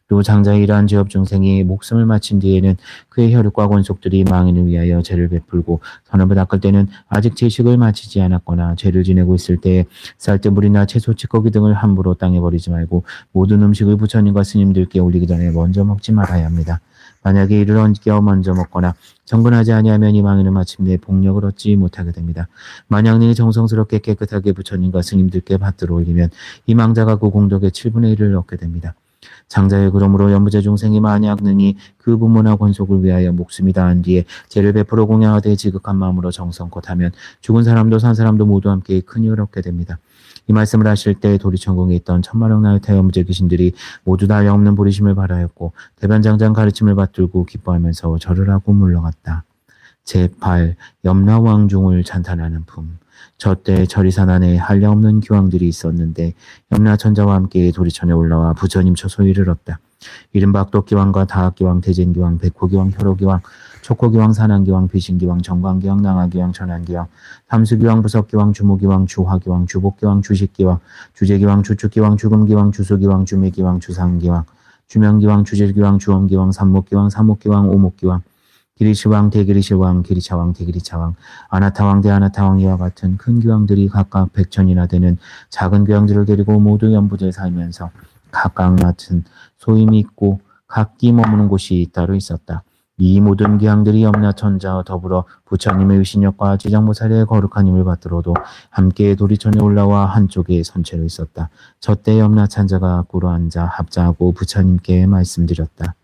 또 장자의 이러한 죄업 중생이 목숨을 마친 뒤에는 그의 혈육과 권속들이 망인을 위하여 죄를 베풀고 선업을 닦을 때는 아직 제식을 마치지 않았거나 죄를 지내고 있을 때에 쌀뜨물이나 채소 찌꺼기 등을 함부로 땅에 버리지 말고 모든 음식을 부처님과 스님들께 올리기 전에 먼저 먹지 말아야 합니다. 만약에 이를 얹겨 먼저 먹거나 정근하지 아니하면 이 망인은 마침내 복력을 얻지 못하게 됩니다. 만약 능히 정성스럽게 깨끗하게 부처님과 스님들께 받들어 올리면 이 망자가 그 공덕의 7분의 1을 얻게 됩니다. 장자의 그러므로 연부제 중생이 만약 능히 그 부모나 권속을 위하여 목숨이 다한 뒤에 죄를 베풀어 공양하되 지극한 마음으로 정성껏 하면 죽은 사람도 산 사람도 모두 함께 큰 이익을 얻게 됩니다. 이 말씀을 하실 때 도리천궁에 있던 천만억 나이타 연부제 귀신들이 모두 다 영없는 보리심을 발하였고 대변장장 가르침을 받들고 기뻐하면서 절을 하고 물러갔다. 제8. 염라왕중을 찬탄하는 품. 저때 절이산 안에 한량없는 기왕들이 있었는데 염라천자와 함께 도리천에 올라와 부처님 처소에 이르렀다. 이른바 악도기왕과 다학기왕, 대젠기왕, 백호기왕, 혈호기왕, 촉호기왕, 산안기왕, 비신기왕, 정광기왕, 낭하기왕, 천안기왕, 삼수기왕, 부석기왕, 주무기왕, 주화기왕, 주복기왕, 주식기왕, 주제기왕, 주축기왕, 주금기왕, 주수기왕, 주매기왕, 주상기왕, 주명기왕, 주질기왕, 주엄기왕, 삼목기왕, 삼목기왕, 오목기왕, 기리시왕, 대기리시왕, 기리차왕, 대기리차왕, 아나타왕, 대아나타왕 이와 같은 큰 기왕들이 각각 100천이나 되는 작은 기왕들을 데리고 모두 연부제에 살면서 각각 맡은 소임이 있고 각기 머무는 곳이 따로 있었다. 이 모든 기왕들이 염라천자와 더불어 부처님의 의신력과 지장보살의 거룩한 힘을 받들어도 함께 도리천에 올라와 한쪽에 선체로 있었다. 저때 염라천자가 꿇어 앉아 합자하고 부처님께 말씀드렸다.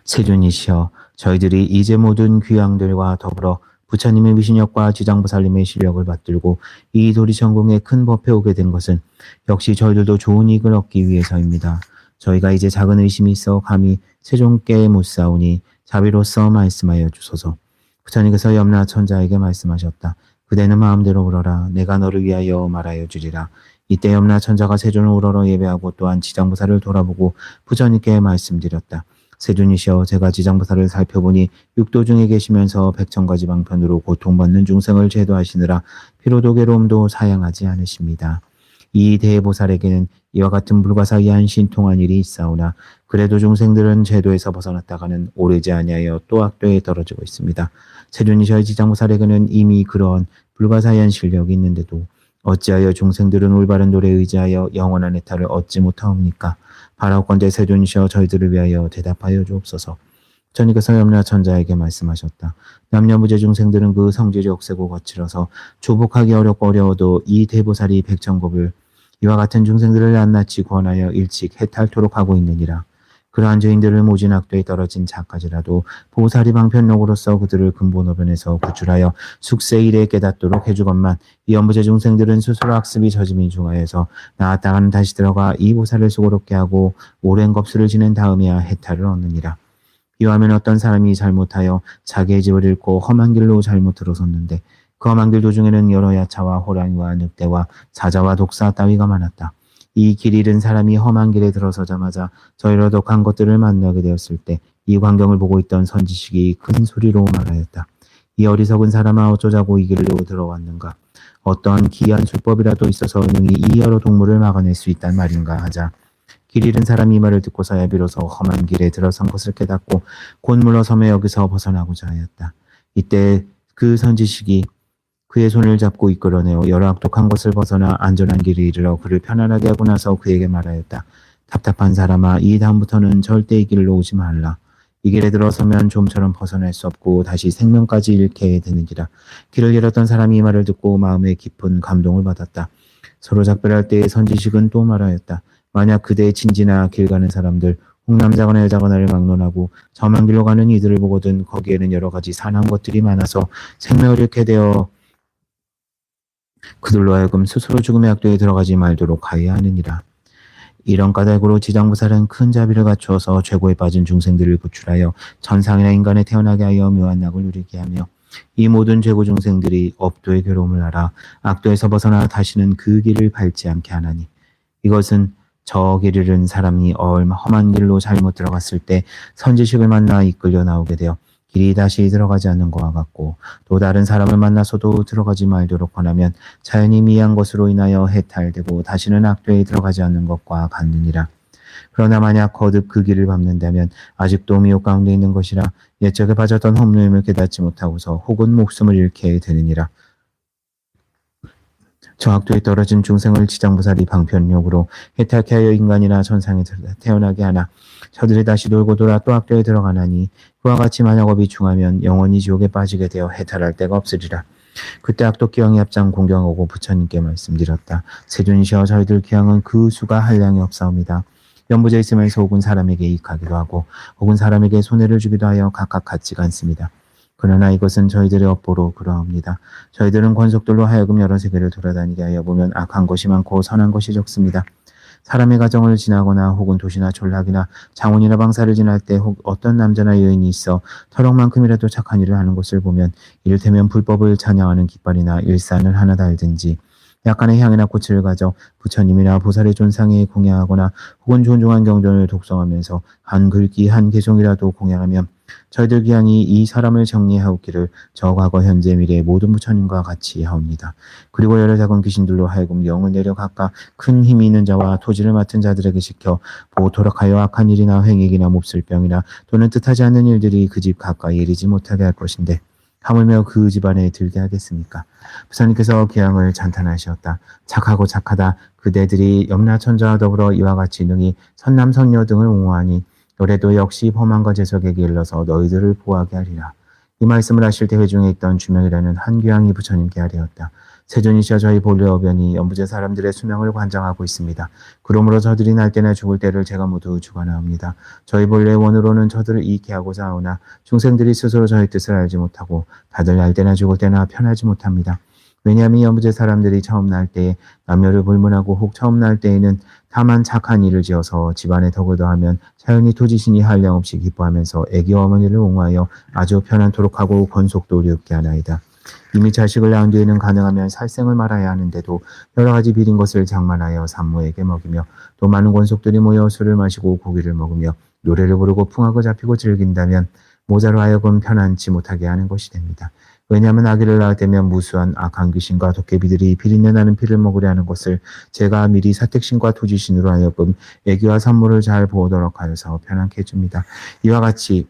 세존이시여, 저희들이 이제 모든 귀양들과 더불어 부처님의 위신력과 지장보살님의 실력을 받들고 이 도리천궁에 큰 법에 오게 된 것은 역시 저희들도 좋은 이익을 얻기 위해서입니다. 저희가 이제 작은 의심이 있어 감히 세존께 묻사오니 자비로서 말씀하여 주소서. 부처님께서 염라천자에게 말씀하셨다. 그대는 마음대로 물어라. 내가 너를 위하여 말하여 주리라. 이때 염라천자가 세존을 우러러 예배하고 또한 지장보살을 돌아보고 부처님께 말씀드렸다. 세존이시여, 제가 지장보살을 살펴보니 육도 중에 계시면서 백천가지 방편으로 고통받는 중생을 제도하시느라 피로도 괴로움도 사양하지 않으십니다. 이 대보살에게는 이와 같은 불가사의한 신통한 일이 있사오나 그래도 중생들은 제도에서 벗어났다가는 오르지 아니하여 또 악도에 떨어지고 있습니다. 세존이시여, 지장보살에게는 이미 그러한 불가사의한 실력이 있는데도 어찌하여 중생들은 올바른 도에 의지하여 영원한 해탈을 얻지 못하옵니까? 바라옵건대 세존이시여, 저희들을 위하여 대답하여 주옵소서. 부처님께서 염라천자에게 말씀하셨다. 남녀무제 중생들은 그 성질이 억세고 거칠어서 조복하기 어렵고 어려워도 이 대보살이 백천곱을 이와 같은 중생들을 낱낱이 권하여 일찍 해탈토록 하고 있느니라. 그러한 죄인들을 모진 악도에 떨어진 자까지라도 보살이 방편록으로서 그들을 근본어변에서 구출하여 숙세 일에 깨닫도록 해주건만 이 엄부제 중생들은 스스로 학습이 젖음이 중하여서 나았다가는 다시 들어가 이 보살을 수고롭게 하고 오랜 겁수를 지낸 다음에야 해탈을 얻느니라. 비하면 어떤 사람이 잘못하여 자기의 집을 잃고 험한 길로 잘못 들어섰는데 그 험한 길 도중에는 여러 야차와 호랑이와 늑대와 사자와 독사 따위가 많았다. 이 길 잃은 사람이 험한 길에 들어서자마자 저희로 독한 것들을 만나게 되었을 때 이 광경을 보고 있던 선지식이 큰 소리로 말하였다. 이 어리석은 사람아, 어쩌자고 이 길로 들어왔는가? 어떠한 기이한 술법이라도 있어서 능히 이 여러 동물을 막아낼 수 있단 말인가 하자. 길 잃은 사람이 이 말을 듣고서야 비로소 험한 길에 들어선 것을 깨닫고 곧 물러서며 여기서 벗어나고자 하였다. 이때 그 선지식이 그의 손을 잡고 이끌어내어 여러 악독한 것을 벗어나 안전한 길에 이르러 그를 편안하게 하고 나서 그에게 말하였다. 답답한 사람아, 이 다음부터는 절대 이 길로 오지 말라. 이 길에 들어서면 좀처럼 벗어날 수 없고 다시 생명까지 잃게 되느니라. 길을 잃었던 사람이 이 말을 듣고 마음에 깊은 감동을 받았다. 서로 작별할 때의 선지식은 또 말하였다. 만약 그대의 친지나 길 가는 사람들, 홍남자거나 여자거나를 막론하고 저만 길로 가는 이들을 보거든 거기에는 여러 가지 산한 것들이 많아서 생명을 잃게 되어 그들로 하여금 스스로 죽음의 악도에 들어가지 말도록 하여야 하느니라. 이런 까닭으로 지장보살은 큰 자비를 갖추어서 죄고에 빠진 중생들을 구출하여 천상이나 인간에 태어나게 하여 묘한 낙을 누리게 하며 이 모든 죄고 중생들이 업도의 괴로움을 알아 악도에서 벗어나 다시는 그 길을 밟지 않게 하나니 이것은 저 길을 잃은 사람이 얼마 험한 길로 잘못 들어갔을 때 선지식을 만나 이끌려 나오게 되어 길이 다시 들어가지 않는 것과 같고 또 다른 사람을 만나서도 들어가지 말도록 권하면 자연히 미한 것으로 인하여 해탈되고 다시는 악도에 들어가지 않는 것과 같느니라. 그러나 만약 거듭 그 길을 밟는다면 아직도 미혹 가운데 있는 것이라 옛적에 빠졌던 험노임을 깨닫지 못하고서 혹은 목숨을 잃게 되느니라. 저 악도에 떨어진 중생을 지장보살이 방편력으로 해탈케 하여 인간이나 천상에 태어나게 하나 저들이 다시 돌고 돌아 또 악도에 들어가나니 그와 같이 만약 업이 중하면 영원히 지옥에 빠지게 되어 해탈할 데가 없으리라. 그때 악도 기왕이 합장 공경하고 부처님께 말씀드렸다. 세존이시여, 저희들 기왕은 그 수가 한량이 없사옵니다. 연부제 있으면서 혹은 사람에게 이익하기도 하고 혹은 사람에게 손해를 주기도 하여 각각 같지가 않습니다. 그러나 이것은 저희들의 업보로 그러합니다. 저희들은 권속들로 하여금 여러 세계를 돌아다니게 하여 보면 악한 것이 많고 선한 것이 적습니다. 사람의 가정을 지나거나 혹은 도시나 졸락이나 장원이나 방사를 지날 때 혹 어떤 남자나 여인이 있어 터럭만큼이라도 착한 일을 하는 것을 보면 이를테면 불법을 찬양하는 깃발이나 일산을 하나 달든지 약간의 향이나 꽃을 가져 부처님이나 보살의 존상에 공양하거나 혹은 존중한 경전을 독송하면서 한 글귀 한 개송이라도 공양하면 저희들 기양이 이 사람을 정리하옵기를 저 과거 현재 미래 모든 부처님과 같이 하옵니다. 그리고 여러 작은 귀신들로 하여금 영을 내려 각각 큰 힘이 있는 자와 토지를 맡은 자들에게 시켜 보도록 하여 악한 일이나 횡액이나 몹쓸병이나 또는 뜻하지 않는 일들이 그 집 가까이 이르지 못하게 할 것인데 하물며 그 집안에 들게 하겠습니까? 부처님께서 기양을 찬탄하셨다. 착하고 착하다. 그대들이 염라천자와 더불어 이와 같이 능히 선남선녀 등을 옹호하니 너래도 역시 범한과 재석에게 일러서 너희들을 보호하게 하리라. 이 말씀을 하실 때 회중에 있던 주명이라는 한 귀양이 부처님께 하리었다. 세존이시여, 저희 본래 어변이 연부제 사람들의 수명을 관장하고 있습니다. 그러므로 저들이 날 때나 죽을 때를 제가 모두 주관하옵니다. 저희 본래 원으로는 저들을 이익케 하고자 하오나 중생들이 스스로 저희 뜻을 알지 못하고 다들 날 때나 죽을 때나 편하지 못합니다. 왜냐하면 연부제 사람들이 처음 날 때에 남녀를 불문하고 혹 처음 날 때에는 다만 착한 일을 지어서 집안에 덕을 더하면 자연히 토지신이 한량없이 기뻐하면서 애기 어머니를 옹호하여 아주 편안토록 하고 권속도 어렵게 하나이다. 이미 자식을 낳은 뒤에는 가능하면 살생을 말아야 하는데도 여러 가지 비린 것을 장만하여 산모에게 먹이며 또 많은 권속들이 모여 술을 마시고 고기를 먹으며 노래를 부르고 풍하고 잡히고 즐긴다면 모자로 하여금 편안치 못하게 하는 것이 됩니다. 왜냐하면 아기를 낳을 때면 무수한 악한 귀신과 도깨비들이 비린내 나는 피를 먹으려 하는 것을 제가 미리 사택신과 토지신으로 하여금 애기와 산모를 잘 보호도록 하여서 편안케 해줍니다. 이와 같이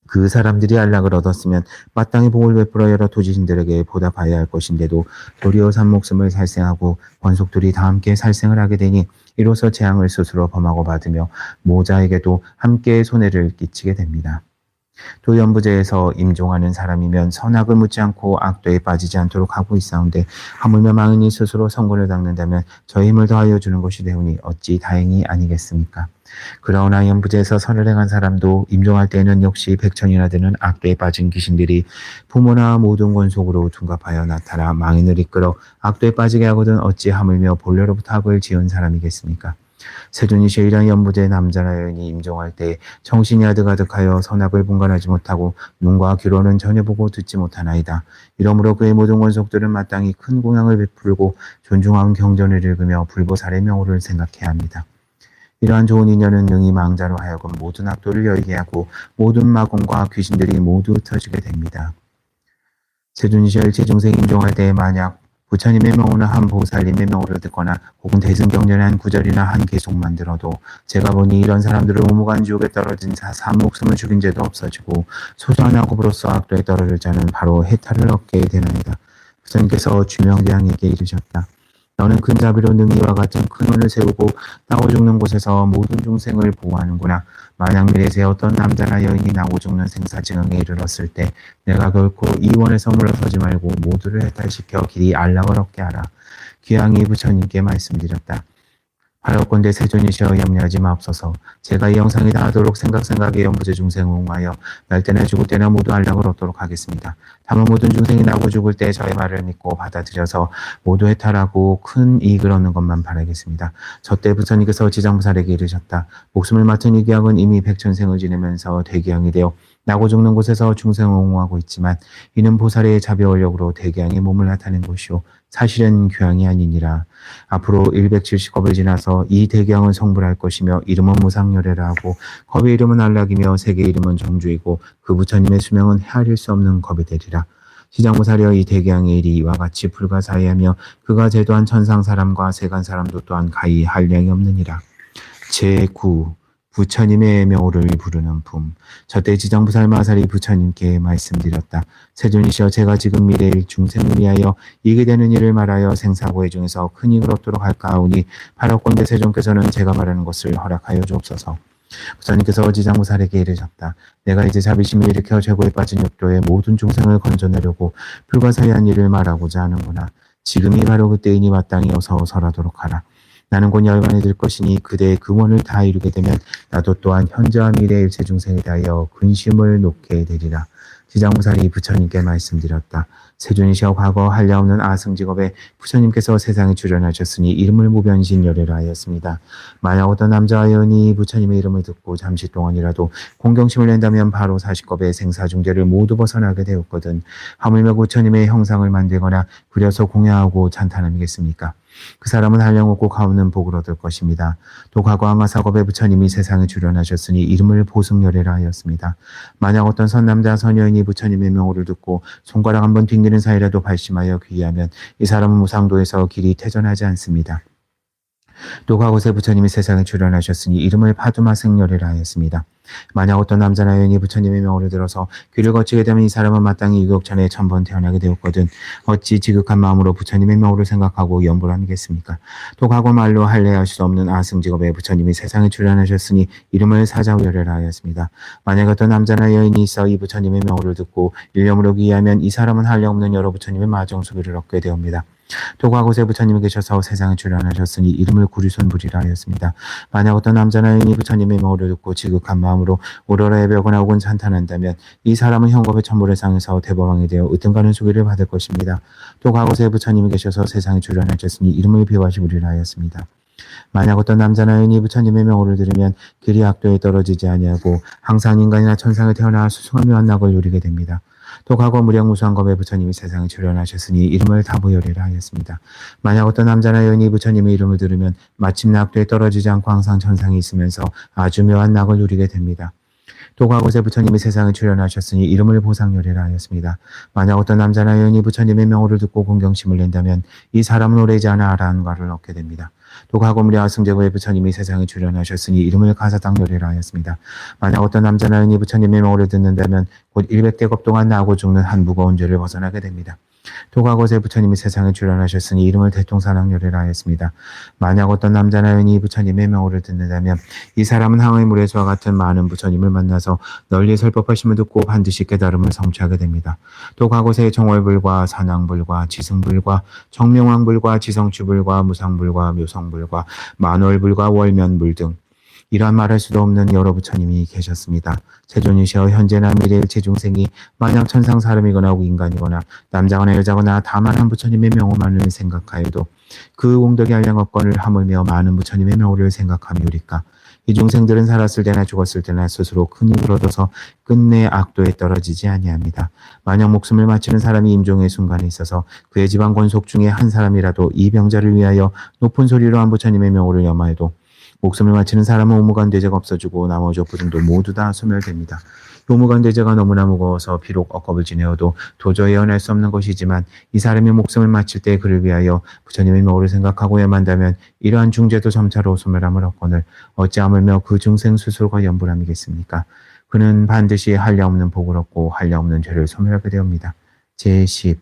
그 사람들이 안락을 얻었으면 마땅히 복을 베풀어 여러 토지신들에게 보답하여야 할 것인데도 도리어 산목숨을 살생하고 권속들이 다 함께 살생을 하게 되니 이로써 재앙을 스스로 범하고 받으며 모자에게도 함께 손해를 끼치게 됩니다. 또 연부제에서 임종하는 사람이면 선악을 묻지 않고 악도에 빠지지 않도록 하고 있사온데 하물며 망인이 스스로 선고를 닦는다면 저의 힘을 더하여 주는 것이 되오니 어찌 다행이 아니겠습니까? 그러나 연부제에서 선을 행한 사람도 임종할 때에는 역시 백천이나 되는 악도에 빠진 귀신들이 부모나 모든 권속으로 둔갑하여 나타나 망인을 이끌어 악도에 빠지게 하거든 어찌 하물며 본래로부터 악을 지은 사람이겠습니까? 세존이시여 이런 연부제 남자나 여인이 임종할 때 정신이 아득아득하여 선악을 분간하지 못하고 눈과 귀로는 전혀 보고 듣지 못하나이다. 이러므로 그의 모든 권속들은 마땅히 큰 공양을 베풀고 존중한 경전을 읽으며 불보살의 명호를 생각해야 합니다. 이러한 좋은 인연은 능히 망자로 하여금 모든 악도를 열게 하고 모든 마공과 귀신들이 모두 흩어지게 됩니다. 세존이시여 제중생 임종할 때 만약 부처님의 명호나 한 보살님의 명호를 듣거나 혹은 대승경전의 한 구절이나 한 계속만 들어도 제가 보니 이런 사람들을 오무간 지옥에 떨어진 산목숨을 죽인 죄도 없어지고 소소한 악업으로서 악도에 떨어질 자는 바로 해탈을 얻게 되나이다. 부처님께서 주명대왕에게 이르셨다. 너는 큰 자비로 능히 이와 같은 큰 운을 세우고 나고 죽는 곳에서 모든 중생을 보호하는구나. 만약 미래세 어떤 남자나 여인이 나고 죽는 생사지경에 이르렀을 때 내가 결코 이 원에서 물러서지 말고 모두를 해탈시켜 길이 안락을 얻게 하라. 귀양이 부처님께 말씀드렸다. 하여건대 세존이시여 염려하지 마옵소서. 제가 이 영상이 다하도록 생각에 연부제 중생을 옹하여 날 때나 죽을 때나 모두 안락을 얻도록 하겠습니다. 다만 모든 중생이 나고 죽을 때 저의 말을 믿고 받아들여서 모두 해탈하고 큰 이익을 얻는 것만 바라겠습니다. 저때 부처님께서 지장부살에게 이르셨다. 목숨을 맡은 이 귀양은 이미 백천생을 지내면서 대귀양이 되어 나고 죽는 곳에서 중생을 옹호하고 있지만 이는 보살의 자비원력으로 대귀양의 몸을 나타낸 것이요 사실은 귀양이 아니니라. 앞으로 170겁을 지나서 이 대귀양은 성불할 것이며 이름은 무상열애라 하고 겁의 이름은 안락이며 색의 이름은 정주이고 그 부처님의 수명은 헤아릴 수 없는 겁이 되리라. 시장보살이여 이 대귀양의 일이 이와 같이 불가사의하며 그가 제도한 천상 사람과 세간 사람도 또한 가히 한량이 없느니라. 제9 부처님의 명호를 부르는 품. 저때 지장부살 마살이 부처님께 말씀드렸다. 세존이시여 제가 지금 미래일 중생을 위하여 이익이 되는 일을 말하여 생사고해 중에서 큰 이익을 얻도록 할까 하오니 바라건대 세존께서는 제가 말하는 것을 허락하여 주옵소서. 부처님께서 지장부살에게 이르셨다. 내가 이제 자비심을 일으켜 죄고에 빠진 육도의 모든 중생을 건져내려고 불가사의한 일을 말하고자 하는구나. 지금이 바로 그때이니 마땅히 어서 설하도록 하라. 나는 곧 열반에 들 것이니 그대의 금원을 다 이루게 되면 나도 또한 현재와 미래의 일체 중생에 대하여 근심을 놓게 되리라. 지장부살이 부처님께 말씀드렸다. 세존이시여 과거 한량 없는 아승직업에 부처님께서 세상에 출연하셨으니 이름을 무변신열애라 하였습니다. 만약 어떤 남자와 여인이 부처님의 이름을 듣고 잠시 동안이라도 공경심을 낸다면 바로 40겁의 생사중재를 모두 벗어나게 되었거든. 하물며 부처님의 형상을 만들거나 그려서 공양하고 찬탄함이겠습니까? 그 사람은 한량 없고 가없는 복을 얻을 것입니다. 또 과거 아마사겁의 부처님이 세상에 출연하셨으니 이름을 보승열애라 하였습니다. 만약 어떤 선남자 선여인이 부처님의 명호를 듣고 손가락 한번 튕기는 사이라도 발심하여 귀의하면 이 사람은 무상도에서 길이 퇴전하지 않습니다. 또 과거세 부처님이 세상에 출연하셨으니 이름을 파두마승열애라 하였습니다. 만약 어떤 남자나 여인이 부처님의 명호를 들어서 귀를 거치게 되면 이 사람은 마땅히 유격전에 1000번 태어나게 되었거든 어찌 지극한 마음으로 부처님의 명호를 생각하고 염불함이겠습니까? 또 과거 말로 할례할 수 없는 아승직업에 부처님이 세상에 출연하셨으니 이름을 사자우열애라 하였습니다. 만약 어떤 남자나 여인이 있어 이 부처님의 명호를 듣고 일념으로 귀의하면 이 사람은 할례 없는 여러 부처님의 마정수비를 얻게 되옵니다. 또 과거세 부처님이 계셔서 세상에 출연하셨으니 이름을 구리손불이라 하였습니다. 만약 어떤 남자나 여인이 부처님의 명호를 듣고 지극한 마음으로 오로라 예배하거나 혹은 찬탄한다면 이 사람은 형겁의 천불의상에서 대법왕이 되어 으뜸가는 수기를 받을 것입니다. 또 과거세 부처님이 계셔서 세상에 출연하셨으니 이름을 비화시불이라 하였습니다. 만약 어떤 남자나 여인이 부처님의 명호를 들으면 길이 악도에 떨어지지 아니하고 항상 인간이나 천상에 태어나 수승하며 안락을 누리게 됩니다. 또 과거 무량무수한 검에 부처님이 세상에 출현하셨으니 이름을 다부열이라 하였습니다. 만약 어떤 남자나 여인이 부처님의 이름을 들으면 마침 낙도에 떨어지지 않고 항상 천상에 있으면서 아주 묘한 낙을 누리게 됩니다. 또 과거에 부처님이 세상에 출현하셨으니 이름을 보상열이라 하였습니다. 만약 어떤 남자나 여인이 부처님의 명호를 듣고 공경심을 낸다면 이 사람은 오래지 않아 아라한과를 얻게 됩니다. 또 과거 무량 승제고에 부처님이 세상에 출현하셨으니 이름을 가사당열이라 하였습니다. 만약 어떤 남자나 여인이 부처님의 명호를 듣는다면 곧 100대겁 동안 나고 죽는 한 무거운 죄를 벗어나게 됩니다. 또 과거에 부처님이 세상에 출현하셨으니 이름을 대통사랑열이라 하였습니다. 만약 어떤 남자나 여인이 부처님의 명호를 듣는다면 이 사람은 항의 물에서와 같은 많은 부처님을 만나서 널리 설법하심을 듣고 반드시 깨달음을 성취하게 됩니다. 또 과거의 정월불과 산왕불과 지승불과 정명왕불과 지성추불과 무상불과 묘성불과 만월불과 월면불 등 이러한 말할 수도 없는 여러 부처님이 계셨습니다. 세존이시여 현재나 미래의 제중생이 만약 천상 사람이거나 인간이거나 남자거나 여자거나 다만 한 부처님의 명호만을 생각하여도 그 공덕이 한량업권을 하물며 많은 부처님의 명호를 생각함이오리까. 이 중생들은 살았을 때나 죽었을 때나 스스로 큰 힘을 얻어서 끝내 악도에 떨어지지 아니합니다. 만약 목숨을 마치는 사람이 임종의 순간에 있어서 그의 집안 권속 중에 한 사람이라도 이 병자를 위하여 높은 소리로 한 부처님의 명호를 염하여도 목숨을 마치는 사람은 오무간대제가 없어지고 나머지 업부들도 모두 다 소멸됩니다. 오무간대제가 너무나 무거워서 비록 억겁을 지내어도 도저히 해낼 수 없는 것이지만 이 사람이 목숨을 마칠 때 그를 위하여 부처님의 명호를 생각하고 염한다면 이러한 중죄도 점차로 소멸함을 얻거늘 어찌하물며 그 중생 스스로가 염불함이겠습니까? 그는 반드시 한량없는 복을 얻고 한량없는 죄를 소멸하게 되옵니다. 제10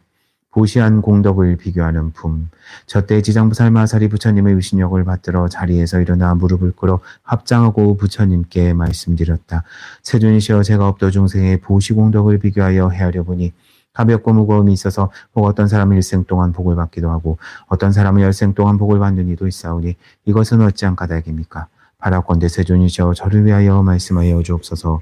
보시한 공덕을 비교하는 품. 저때 지장부살 마사리 부처님의 위신역을 받들어 자리에서 일어나 무릎을 꿇어 합장하고 부처님께 말씀드렸다. 세존이시여 제가 업도 중생의 보시 공덕을 비교하여 헤아려 보니 가볍고 무거움이 있어서 혹 어떤 사람은 일생 동안 복을 받기도 하고 어떤 사람은 열생 동안 복을 받는 이도 있사오니 이것은 어찌한 까닭입니까? 바라건대 세존이시여 저를 위하여 말씀하여 주옵소서.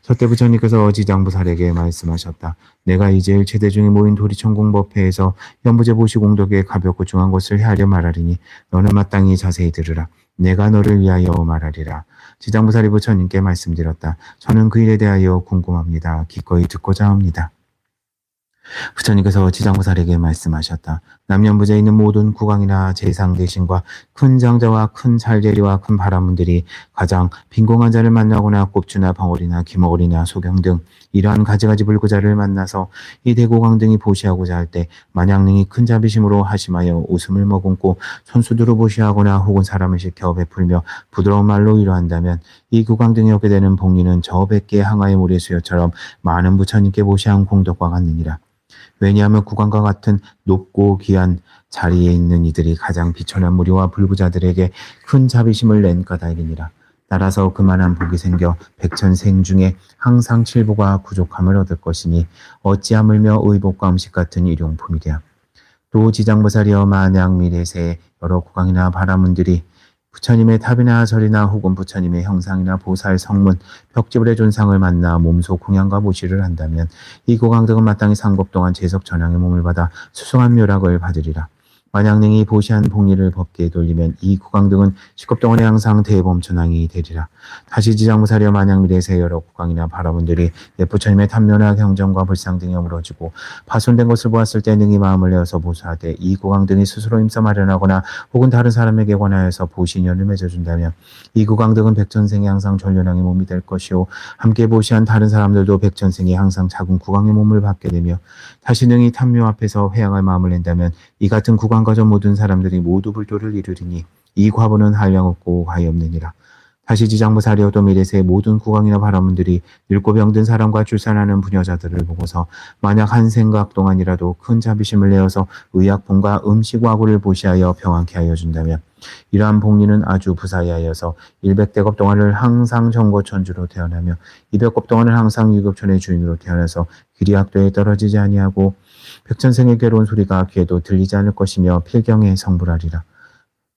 저때 부처님께서 지장부살에게 말씀하셨다. 내가 이제 일체대 중에 모인 도리천공법회에서 연부제 보시공덕의 가볍고 중한 것을 헤아려 말하리니 너는 마땅히 자세히 들으라. 내가 너를 위하여 말하리라. 지장부살이 부처님께 말씀드렸다. 저는 그 일에 대하여 궁금합니다. 기꺼이 듣고자 합니다. 부처님께서 지장부살에게 말씀하셨다. 남년부제에 있는 모든 국왕이나 재상대신과 큰 장자와 큰 찰제리와 큰 바라문들이 가장 빈공한 자를 만나거나 꼽주나 방울이나 기머거리나 소경 등 이러한 가지가지 불구자를 만나서 이 대고광 등이 보시하고자 할 때 만약 능히 큰 자비심으로 하심하여 웃음을 머금고 손수두로 보시하거나 혹은 사람을 시켜 베풀며 부드러운 말로 위로한다면 이 국왕 등이 얻게 되는 복리는 저 100개의 항아의 모래 수여처럼 많은 부처님께 보시한 공덕과 같느니라. 왜냐하면 국왕과 같은 높고 귀한 자리에 있는 이들이 가장 비천한 무리와 불구자들에게 큰 자비심을 낸 까닭이니라. 따라서 그만한 복이 생겨 백천생 중에 항상 칠보가 부족함을 얻을 것이니 어찌하물며 의복과 음식 같은 일용품이랴. 또 지장보살이여 만약 미래세에 여러 국왕이나 바라문들이 부처님의 탑이나 절이나 혹은 부처님의 형상이나 보살 성문, 벽지불의 존상을 만나 몸소 공양과 보시를 한다면 이 고강 등은 마땅히 상급 동안 제석 전향의 몸을 받아 수승한 묘락을 받으리라. 만약 능히 보시한 복리를 법계에 돌리면 이 국왕 등은 10급 동안에 항상 대범천왕이 되리라. 다시 지장무사려 만약 미래세 여러 국왕이나 바라문들이 부처님의 탐묘나 경전과 불상 등이 어우러지고 파손된 것을 보았을 때 능히 마음을 내어서 보수하되 이 국왕 등이 스스로 힘써 마련하거나 혹은 다른 사람에게 관하여서 보시인연을 맺어준다면 이 국왕 등은 백천생이 항상 전련왕의 몸이 될 것이요 함께 보시한 다른 사람들도 백천생이 항상 작은 국왕의 몸을 받게 되며 다시 능히 탐묘 앞에서 회양할 마음을 낸다면 이 같은 국왕과 저 모든 사람들이 모두 불도를 이루리니 이 과보는 한량없고 과이없느니라. 다시 지장무사리어도 미래세의 모든 국왕이나 바라문들이 늙고 병든 사람과 출산하는 부녀자들을 보고서 만약 한 생각 동안이라도 큰 자비심을 내어서 의약품과 음식와구를 보시하여 평안케 하여 준다면 이러한 복리는 아주 부사히 하여서 100대급 동안을 항상 정거천주로 태어나며 200급 동안을 항상 유급천의 주인으로 태어나서 기리학도에 떨어지지 아니하고 백천생의 괴로운 소리가 귀에도 들리지 않을 것이며 필경에 성불하리라.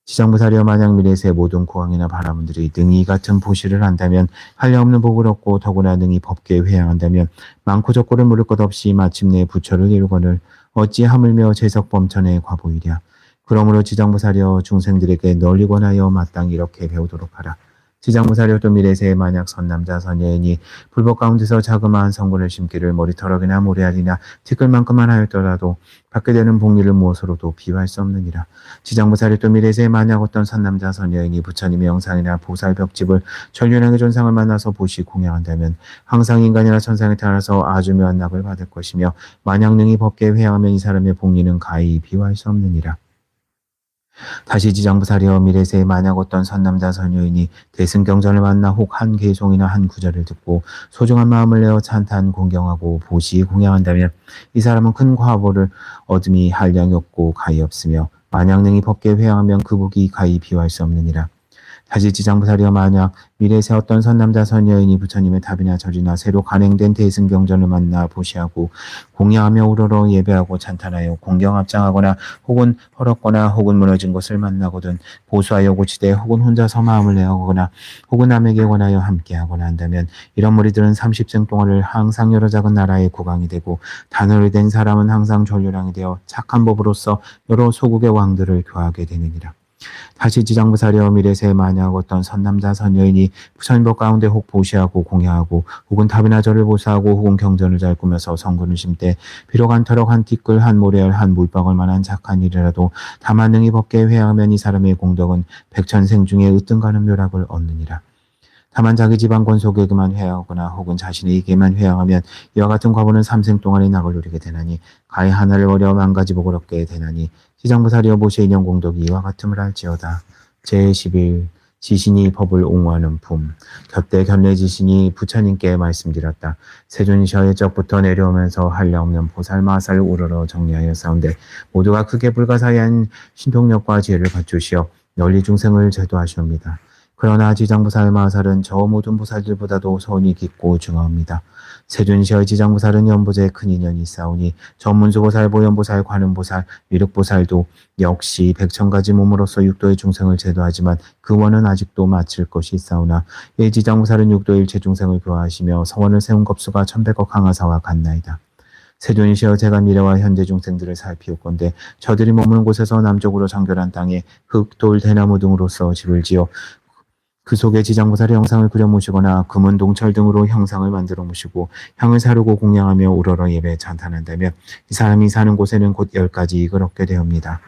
지장무사려 만약 미래세 모든 국왕이나 바라문들이 능히 이 같은 보시를 한다면 한량없는 복을 얻고 더구나 능히 법계에 회양한다면 많고 적고를 물을 것 없이 마침내 부처를 이루거늘 어찌 하물며 제석범천의 과보이랴. 그러므로 지장무사려 중생들에게 널리 권하여 마땅히 이렇게 배우도록 하라. 지장무사려 또 미래세에 만약 선남자 선여인이 불법 가운데서 자그마한 성분을 심기를 머리털럭이나 모래알이나 티끌만큼만 하였더라도 받게 되는 복리를 무엇으로도 비유할 수 없느니라. 지장무사려 또 미래세에 만약 어떤 선남자 선여인이 부처님의 영상이나 보살 벽집을 전륜하게 존상을 만나서 보시 공양한다면 항상 인간이나 천상에 태어나서 아주 묘한 낙을 받을 것이며 만약 능히 법계에 회양하면 이 사람의 복리는 가히 비유할 수 없느니라. 다시 지장부사려 미래세에 만약 어떤 선남자 선여인이 대승경전을 만나 혹 한 개송이나 한 구절을 듣고 소중한 마음을 내어 찬탄 공경하고 보시 공양한다면 이 사람은 큰 과보를 얻음이 한량이 없고 가히 없으며 만약 능히 법계에 회양하면 그 복이 가히 비유할 수 없느니라. 다시 지장부사려 만약 미래세 어떤 선남자 선여인이 부처님의 답이나 절이나 새로 간행된 대승경전을 만나 보시하고 공양하며 우러러 예배하고 찬탄하여 공경합장하거나 혹은 헐었거나 혹은 무너진 것을 만나거든 보수하여 고치되 혹은 혼자서 마음을 내어거나 혹은 남에게 권하여 함께하거나 한다면 이런 무리들은 30생 동안을 항상 여러 작은 나라의 국왕이 되고 단어를 된 사람은 항상 전류량이 되어 착한 법으로서 여러 소국의 왕들을 교하게 되느니라. 다시 지장부사려 미래세 만약 어떤 선남자 선여인이 부처님법 가운데 혹 보시하고 공양하고 혹은 답이나 절을 보사하고 혹은 경전을 잘 꾸며서 성군을 심되 비록 한 털럭 한 티끌 한 모래알 한 물방울 만한 착한 일이라도 다만 능히 법계에 회양하면 이 사람의 공덕은 백천생 중에 으뜸가는 묘락을 얻느니라. 다만 자기 집안 권속에게만 회양하거나 혹은 자신에게만 회양하면 이와 같은 과보는 3생 동안의 낙을 누리게 되나니 가히 하나를 버려 만 가지 복을 얻게 되나니 지장부사리어 보시의 인연 공덕이 이와 같음을 알지어다. 제11 지신이 법을 옹호하는 품. 곁대 견례지신이 부처님께 말씀드렸다. 세존이셔의 적부터 내려오면서 한량없는 보살마살 우러러 정리하여 싸운데 모두가 크게 불가사의한 신통력과 지혜를 갖추시어 널리 중생을 제도하시옵니다. 그러나 지장부살 마살은 저 모든 보살들보다도 소원이 깊고 중하옵니다. 세존시의 지장부살은 연보제에 큰 인연이 있사오니 전문수보살, 보현보살, 관음보살, 위륵보살도 역시 100,000가지 몸으로서 육도의 중생을 제도하지만 그 원은 아직도 마칠 것이 있사오나 이 지장부살은 육도의 일체 중생을 교화하시며 서원을 세운 겁수가 1100억 항아사와 같나이다. 세존이시여 제가 미래와 현재 중생들을 살피우건대 저들이 머무는 곳에서 남쪽으로 장결한 땅에 흙, 돌, 대나무 등으로서 집을 지어 그 속에 지장보살의 형상을 그려 모시거나 금은 동철 등으로 형상을 만들어 모시고 향을 사르고 공양하며 우러러 예배 찬탄한다면 이 사람이 사는 곳에는 곧 10가지 이익을 얻게 되옵니다.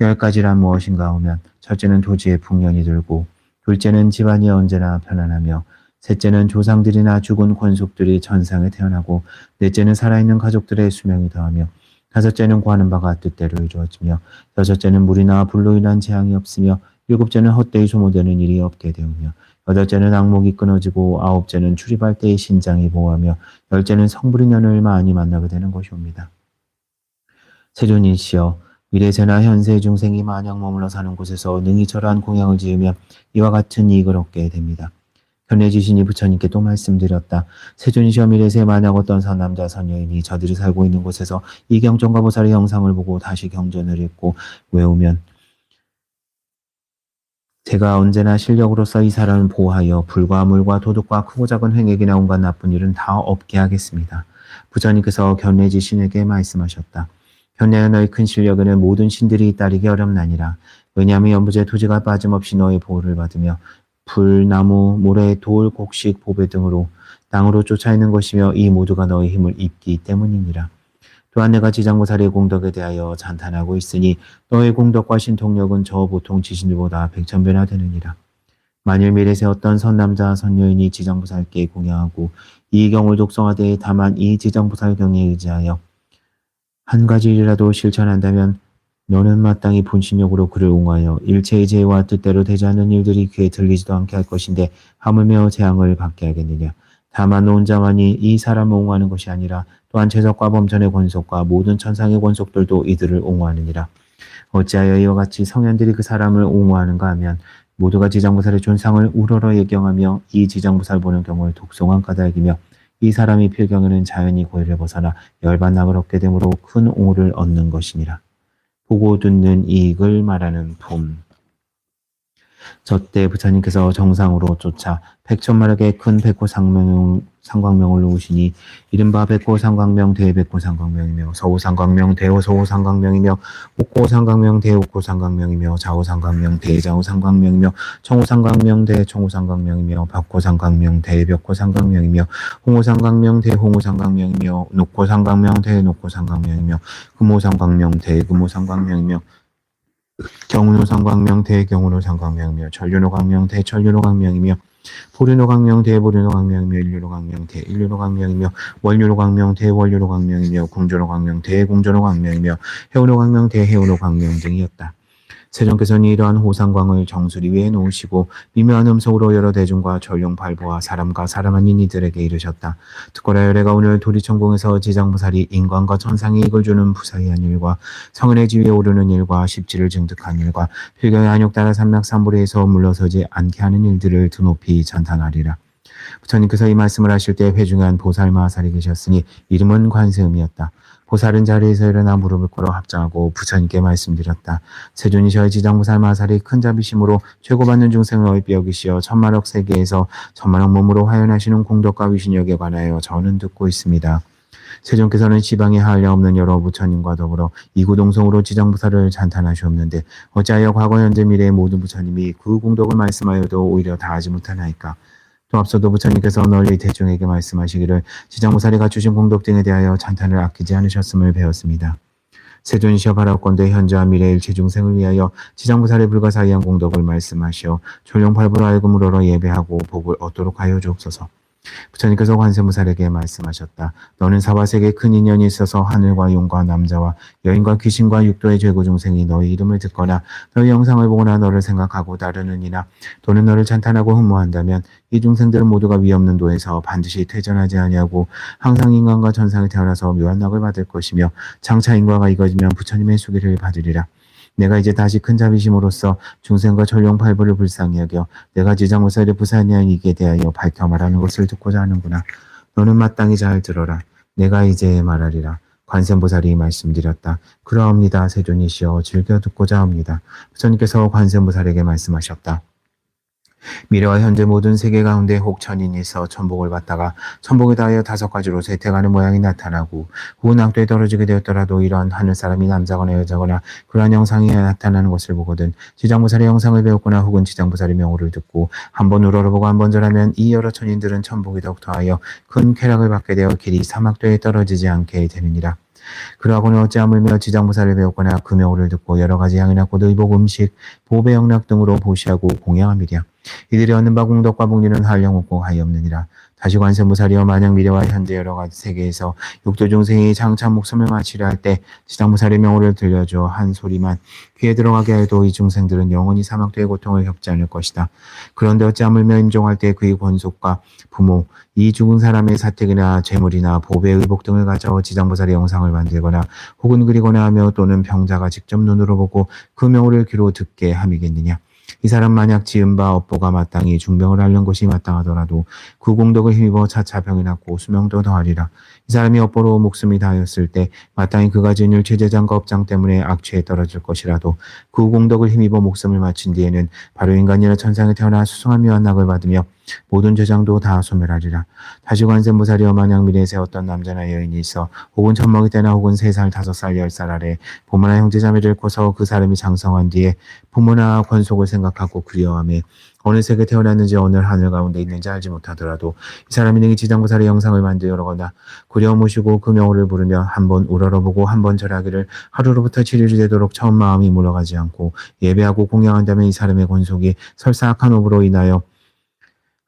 10가지란 무엇인가 하면 첫째는 도지의 풍년이 들고 둘째는 집안이 언제나 편안하며 셋째는 조상들이나 죽은 권속들이 천상에 태어나고 넷째는 살아있는 가족들의 수명이 더하며 다섯째는 구하는 바가 뜻대로 이루어지며 여섯째는 물이나 불로 인한 재앙이 없으며 일곱째는 헛되이 소모되는 일이 없게 되오며 여덟째는 악목이 끊어지고 아홉째는 출입할 때의 신장이 보호하며 열째는 성불인연을 많이 만나게 되는 것이옵니다. 세존이시여 미래세나 현세 중생이 마냥 머물러 사는 곳에서 능히 절한 공양을 지으면 이와 같은 이익을 얻게 됩니다. 견례지신이 부처님께 또 말씀드렸다. 세존이시여 미래세 만약 어떤 선남자 선여인이 저들이 살고 있는 곳에서 이 경전과 보살의 형상을 보고 다시 경전을 읽고 외우면 제가 언제나 실력으로서 이 사람을 보호하여 불과 물과 도둑과 크고 작은 횡액이나 온갖 나쁜 일은 다 없게 하겠습니다. 부처님께서 견례지신에게 말씀하셨다. 견례야 너의 큰 실력에는 모든 신들이 따르기 어렵나니라. 왜냐하면 연부제 토지가 빠짐없이 너의 보호를 받으며 불, 나무, 모래, 돌, 곡식, 보배 등으로 땅으로 쫓아 있는 것이며 이 모두가 너의 힘을 입기 때문이니라. 또한 내가 지장보살의 공덕에 대하여 찬탄하고 있으니 너의 공덕과 신통력은 저 보통 지신들보다 100,000배나 되느니라. 만일 미래세 어떤 선남자 선여인이 지장보살께 공양하고 이 경을 독성하되 다만 이 지장보살 경에 의지하여 한 가지 일이라도 실천한다면 너는 마땅히 본신력으로 그를 옹호하여 일체의 죄와 뜻대로 되지 않는 일들이 귀에 들리지도 않게 할 것인데 하물며 재앙을 받게 하겠느냐. 다만 너 혼자만이 이 사람을 옹호하는 것이 아니라 또한 최적과 범전의 권속과 모든 천상의 권속들도 이들을 옹호하느니라. 어찌하여 이와 같이 성현들이 그 사람을 옹호하는가 하면 모두가 지장보살의 존상을 우러러 예경하며 이 지장보살 보는 경우를 독송한 까닭이며 이 사람이 필경에는 자연히 고해를 벗어나 열반낙을 얻게 되므로 큰 옹호를 얻는 것이니라. 보고 듣는 이익을 말하는 품. 저때 부처님께서 정상으로 쫓아 100,000마력의 큰 백호상명을 상광명을 놓으시니 이른바 백호상광명 대백호상광명이며 서호상광명 대서호상광명이며 옥고상광명 대옥고상광명이며 좌우상광명 대좌우상광명이며 청호상광명 대청호상광명이며 벽호상광명 대벽호상광명이며 홍호상광명 대홍호상광명이며 녹호상광명 대녹호상광명이며 금호상광명 대금호상광명이며 경운호상광명 대경운호상광명이며 전륜호광명 대전륜호광명이며 보륜호광명 대보륜호광명이며 일륜호광명 대일륜호광명이며 월륜호광명 대월륜호광명이며 궁전호광명 대궁전호광명이며 해운호광명 대해운호광명 등이었다. 세종께서는 이러한 호상광을 정수리 위에 놓으시고 미묘한 음성으로 여러 대중과 전룡팔부와 사람과 사람 아닌 이들에게 이르셨다. 특고라 열애가 오늘 도리천공에서 지장보살이 인간과 천상의 이익을 주는 부사의한 일과 성은의 지위에 오르는 일과 십지를 증득한 일과 필경의 안욕 따라 삼맥삼불에서 물러서지 않게 하는 일들을 드높이 찬탄하리라. 부처님께서 이 말씀을 하실 때 회중한 보살마살이 계셨으니 이름은 관세음이었다. 보살은 자리에서 일어나 무릎을 꿇어 합장하고 부처님께 말씀드렸다. 세존이 저희 지장보살 마살이 큰 자비심으로 최고받는 중생을 어이비 여기시어 천만억 세계에서 천만억 몸으로 화연하시는 공덕과 위신력에 관하여 저는 듣고 있습니다. 세존께서는 지방에 한량없는 여러 부처님과 더불어 이구동성으로 지장보살을 찬탄하시옵는데 어찌하여 과거 현재 미래의 모든 부처님이 그 공덕을 말씀하여도 오히려 다하지 못하나이까. 또 앞서도 부처님께서 널리 대중에게 말씀하시기를 지장보살이 갖추신 공덕 등에 대하여 찬탄을 아끼지 않으셨음을 배웠습니다. 세존이시여 바라옵건대 현재와 미래의 일체 중생을 위하여 지장보살의 불가사의한 공덕을 말씀하시어 전룡팔부로 알금을 얻어 예배하고 복을 얻도록 하여 주옵소서. 부처님께서 관세음보살에게 말씀하셨다. 너는 사바세계에 큰 인연이 있어서 하늘과 용과 남자와 여인과 귀신과 육도의 죄고 중생이 너희 이름을 듣거나 너희 영상을 보거나 너를 생각하고 따르느니나 또는 너를 찬탄하고 흠모한다면 이 중생들은 모두가 위없는 도에서 반드시 퇴전하지 아니하고 항상 인간과 천상에 태어나서 묘한 낙을 받을 것이며 장차 인과가 이거지면 부처님의 수기를 받으리라. 내가 이제 다시 큰 자비심으로써 중생과 전룡팔부를 불쌍히 여겨 내가 지장보살의 부사의한 이익에 대하여 밝혀 말하는 것을 듣고자 하는구나. 너는 마땅히 잘 들어라. 내가 이제 말하리라. 관세음보살이 말씀드렸다. 그러옵니다. 세존이시여 즐겨 듣고자 합니다. 부처님께서 관세음보살에게 말씀하셨다. 미래와 현재 모든 세계 가운데 혹 천인이 있어 천복을 받다가 천복에 다하여 5가지로 쇠퇴하는 모양이 나타나고 후 낙도에 떨어지게 되었더라도 이러한 하늘사람이 남자거나 여자거나 그러한 영상이 나타나는 것을 보거든 지장보살의 영상을 배웠거나 혹은 지장보살의 명호를 듣고 한번 우러러보고 한번 절하면 이 여러 천인들은 천복이 더욱더하여 큰 쾌락을 받게 되어 길이 사막도에 떨어지지 않게 되느니라. 그러하고는 어찌하물며 지장보살을 배웠거나 그 명호를 듣고 여러 가지 향이나 고도의복 음식, 보배 영락 등으로 보시하고 공양함이랴. 이들이 얻는 바 공덕과 복리는 한량 없고 하이없느니라. 다시 관세음보살이여 만약 미래와 현재 여러 가지 세계에서 육도 중생이 장차 목숨을 마치려 할 때 지장보살의 명호를 들려줘 한 소리만 귀에 들어가게 해도 이 중생들은 영원히 사막도의 고통을 겪지 않을 것이다. 그런데 어찌하물며 임종할 때 그의 권속과 부모, 이 죽은 사람의 사택이나 재물이나 보배, 의복 등을 가져 지장보살의 영상을 만들거나 혹은 그리거나 하며 또는 병자가 직접 눈으로 보고 그 명호를 귀로 듣게 함이겠느냐. 이 사람 만약 지은 바 업보가 마땅히 중병을 앓는 것이 마땅하더라도 그 공덕을 힘입어 차차 병이 낫고 수명도 더하리라. 이 사람이 업보로 목숨이 다하였을 때 마땅히 그가 지은 일 최재장과 업장 때문에 악취에 떨어질 것이라도 그 공덕을 힘입어 목숨을 마친 뒤에는 바로 인간이나 천상에 태어나 수승한 묘한 낙을 받으며 모든 죄장도 다 소멸하리라. 다시 관세음보살이여 만약 미래에 어떤 남자나 여인이 있어 혹은 젖먹이 때나 혹은 3살, 5살, 10살 아래 부모나 형제자매를 잃고서 그 사람이 장성한 뒤에 부모나 권속을 생각하고 그리워하며 어느 세계 태어났는지 어느 하늘 가운데 있는지 알지 못하더라도 이 사람이 능히 지장보살의 영상을 만들거나 그려 모시고 그 명호를 부르며 한번 우러러보고 한번 절하기를 하루로부터 7일이 되도록 처음 마음이 물러가지 않고 예배하고 공양한다면 이 사람의 권속이 설사 악한 업으로 인하여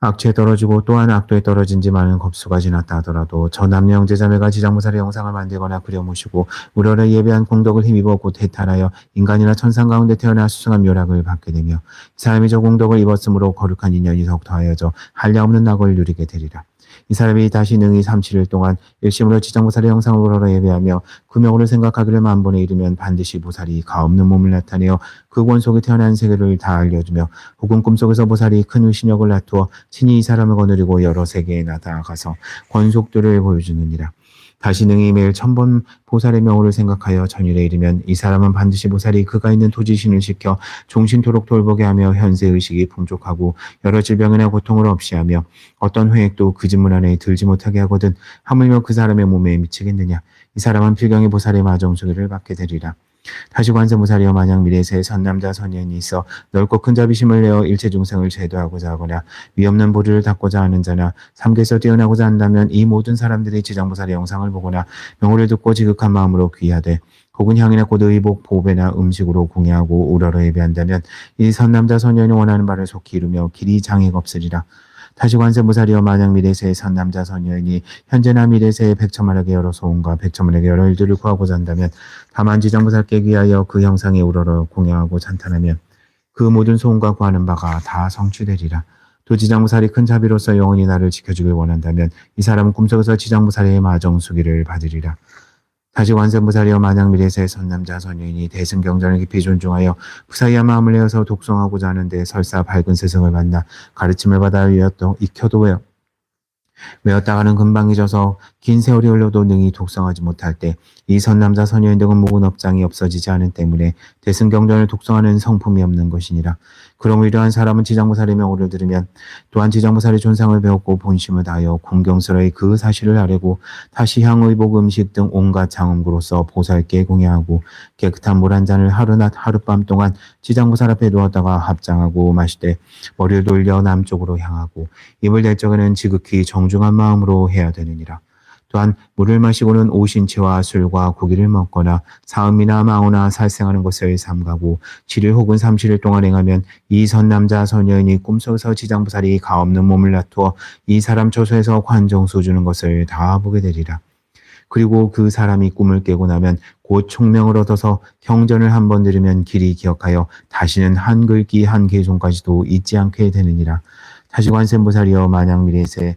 악취에 떨어지고 또한 악도에 떨어진 지 많은 겁수가 지났다 하더라도 저 남녀 형제자매가 지장보살의 영상을 만들거나 그려 모시고 우러러 예배한 공덕을 힘입어 곧 해탈하여 인간이나 천상 가운데 태어나 수승한 묘락을 받게 되며 이 사람이 저 공덕을 입었으므로 거룩한 인연이 더욱 더하여져 한량없는 낙을 누리게 되리라. 이 사람이 다시 능히 37일 동안 일심으로 지장보살의 영상을 우러러 예배하며 그 명호를 생각하기를 만번에 이르면 반드시 보살이 가없는 몸을 나타내어 그 권속에 태어난 세계를 다 알려주며 혹은 꿈속에서 보살이 큰 의신력을 나투어 친히 이 사람을 거느리고 여러 세계에 나타가서 권속들을 보여주느니라. 다시 능히 매일 1000번 보살의 명호를 생각하여 천일에 이르면 이 사람은 반드시 보살이 그가 있는 토지신을 시켜 종신토록 돌보게 하며 현세의식이 풍족하고 여러 질병이나 고통을 없이 하며 어떤 회액도 그 진문 안에 들지 못하게 하거든 하물며 그 사람의 몸에 미치겠느냐. 이 사람은 필경의 보살의 마정수기를 받게 되리라. 다시 관세무살이여 만약 미래세에 선남자 선녀인이 있어 넓고 큰 자비심을 내어 일체 중생을 제도하고자 하거나 위없는 보리를 닦고자 하는 자나 삼계에서 뛰어나고자 한다면 이 모든 사람들이 지장보살의 영상을 보거나 명호를 듣고 지극한 마음으로 귀하되 혹은 향이나 곧 의복, 보배나 음식으로 공예하고 우러러 예배한다면 이 선남자 선녀인이 원하는 바를 속히 이루며 길이 장애가 없으리라. 다시 관세무살이여 만약 미래세의 선남자 선녀인이 현재나 미래세의 백천만에게 여러 소원과 백천만에게 여러 일들을 구하고자 한다면 다만 지장보살께 귀하여 그 형상에 우러러 공양하고 찬탄하면 그 모든 소원과 구하는 바가 다 성취되리라. 또 지장보살이 큰 자비로서 영원히 나를 지켜주길 원한다면 이 사람은 꿈속에서 지장보살의 마정수기를 받으리라. 다시 관세무살이여 만약 미래세의 선남자 선녀인이 대승경전을 깊이 존중하여 부사이야 마음을 내어서 독송하고자 하는데 설사 밝은 세상을 만나 가르침을 받아 익혀도 외웠다가는 금방 잊어서 긴 세월이 흘러도 능히 독성하지 못할 때 이 선남자 선녀인 등은 묵은 업장이 없어지지 않은 때문에 대승경전을 독성하는 성품이 없는 것이니라. 그럼 이러한 사람은 지장보살의 명호를 들으면 또한 지장보살의 존상을 배웠고 본심을 다하여 공경스러이 그 사실을 아뢰고 다시 향의복 음식 등 온갖 장음구로서 보살께 공양하고 깨끗한 물 한 잔을 하루낮 하룻밤 동안 지장보살 앞에 두었다가 합장하고 마실 때 머리를 돌려 남쪽으로 향하고 입을 댈 적에는 지극히 정중한 마음으로 해야 되느니라. 또한 물을 마시고는 오신채와 술과 고기를 먹거나 사음이나 망호나 살생하는 것을 삼가고 7일 혹은 30일 동안 행하면 이 선남자 선녀인이 꿈속에서 지장보살이 가없는 몸을 나투어 이 사람 처소에서 관정수 주는 것을 다 보게 되리라. 그리고 그 사람이 꿈을 깨고 나면 곧 총명을 얻어서 경전을 한번 들으면 길이 기억하여 다시는 한 글귀 한 개송까지도 잊지 않게 되느니라. 다시 관세음보살이여 만약 미래세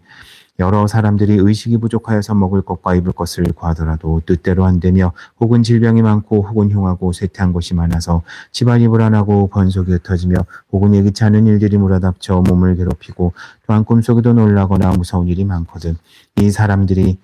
여러 사람들이 의식이 부족하여서 먹을 것과 입을 것을 구하더라도 뜻대로 안 되며 혹은 질병이 많고 혹은 흉하고 쇠퇴한 것이 많아서 집안이 불안하고 번속이 흩어지며 혹은 예기치 않은 일들이 몰아닥쳐 몸을 괴롭히고 또한 꿈속에도 놀라거나 무서운 일이 많거든. 이 사람들이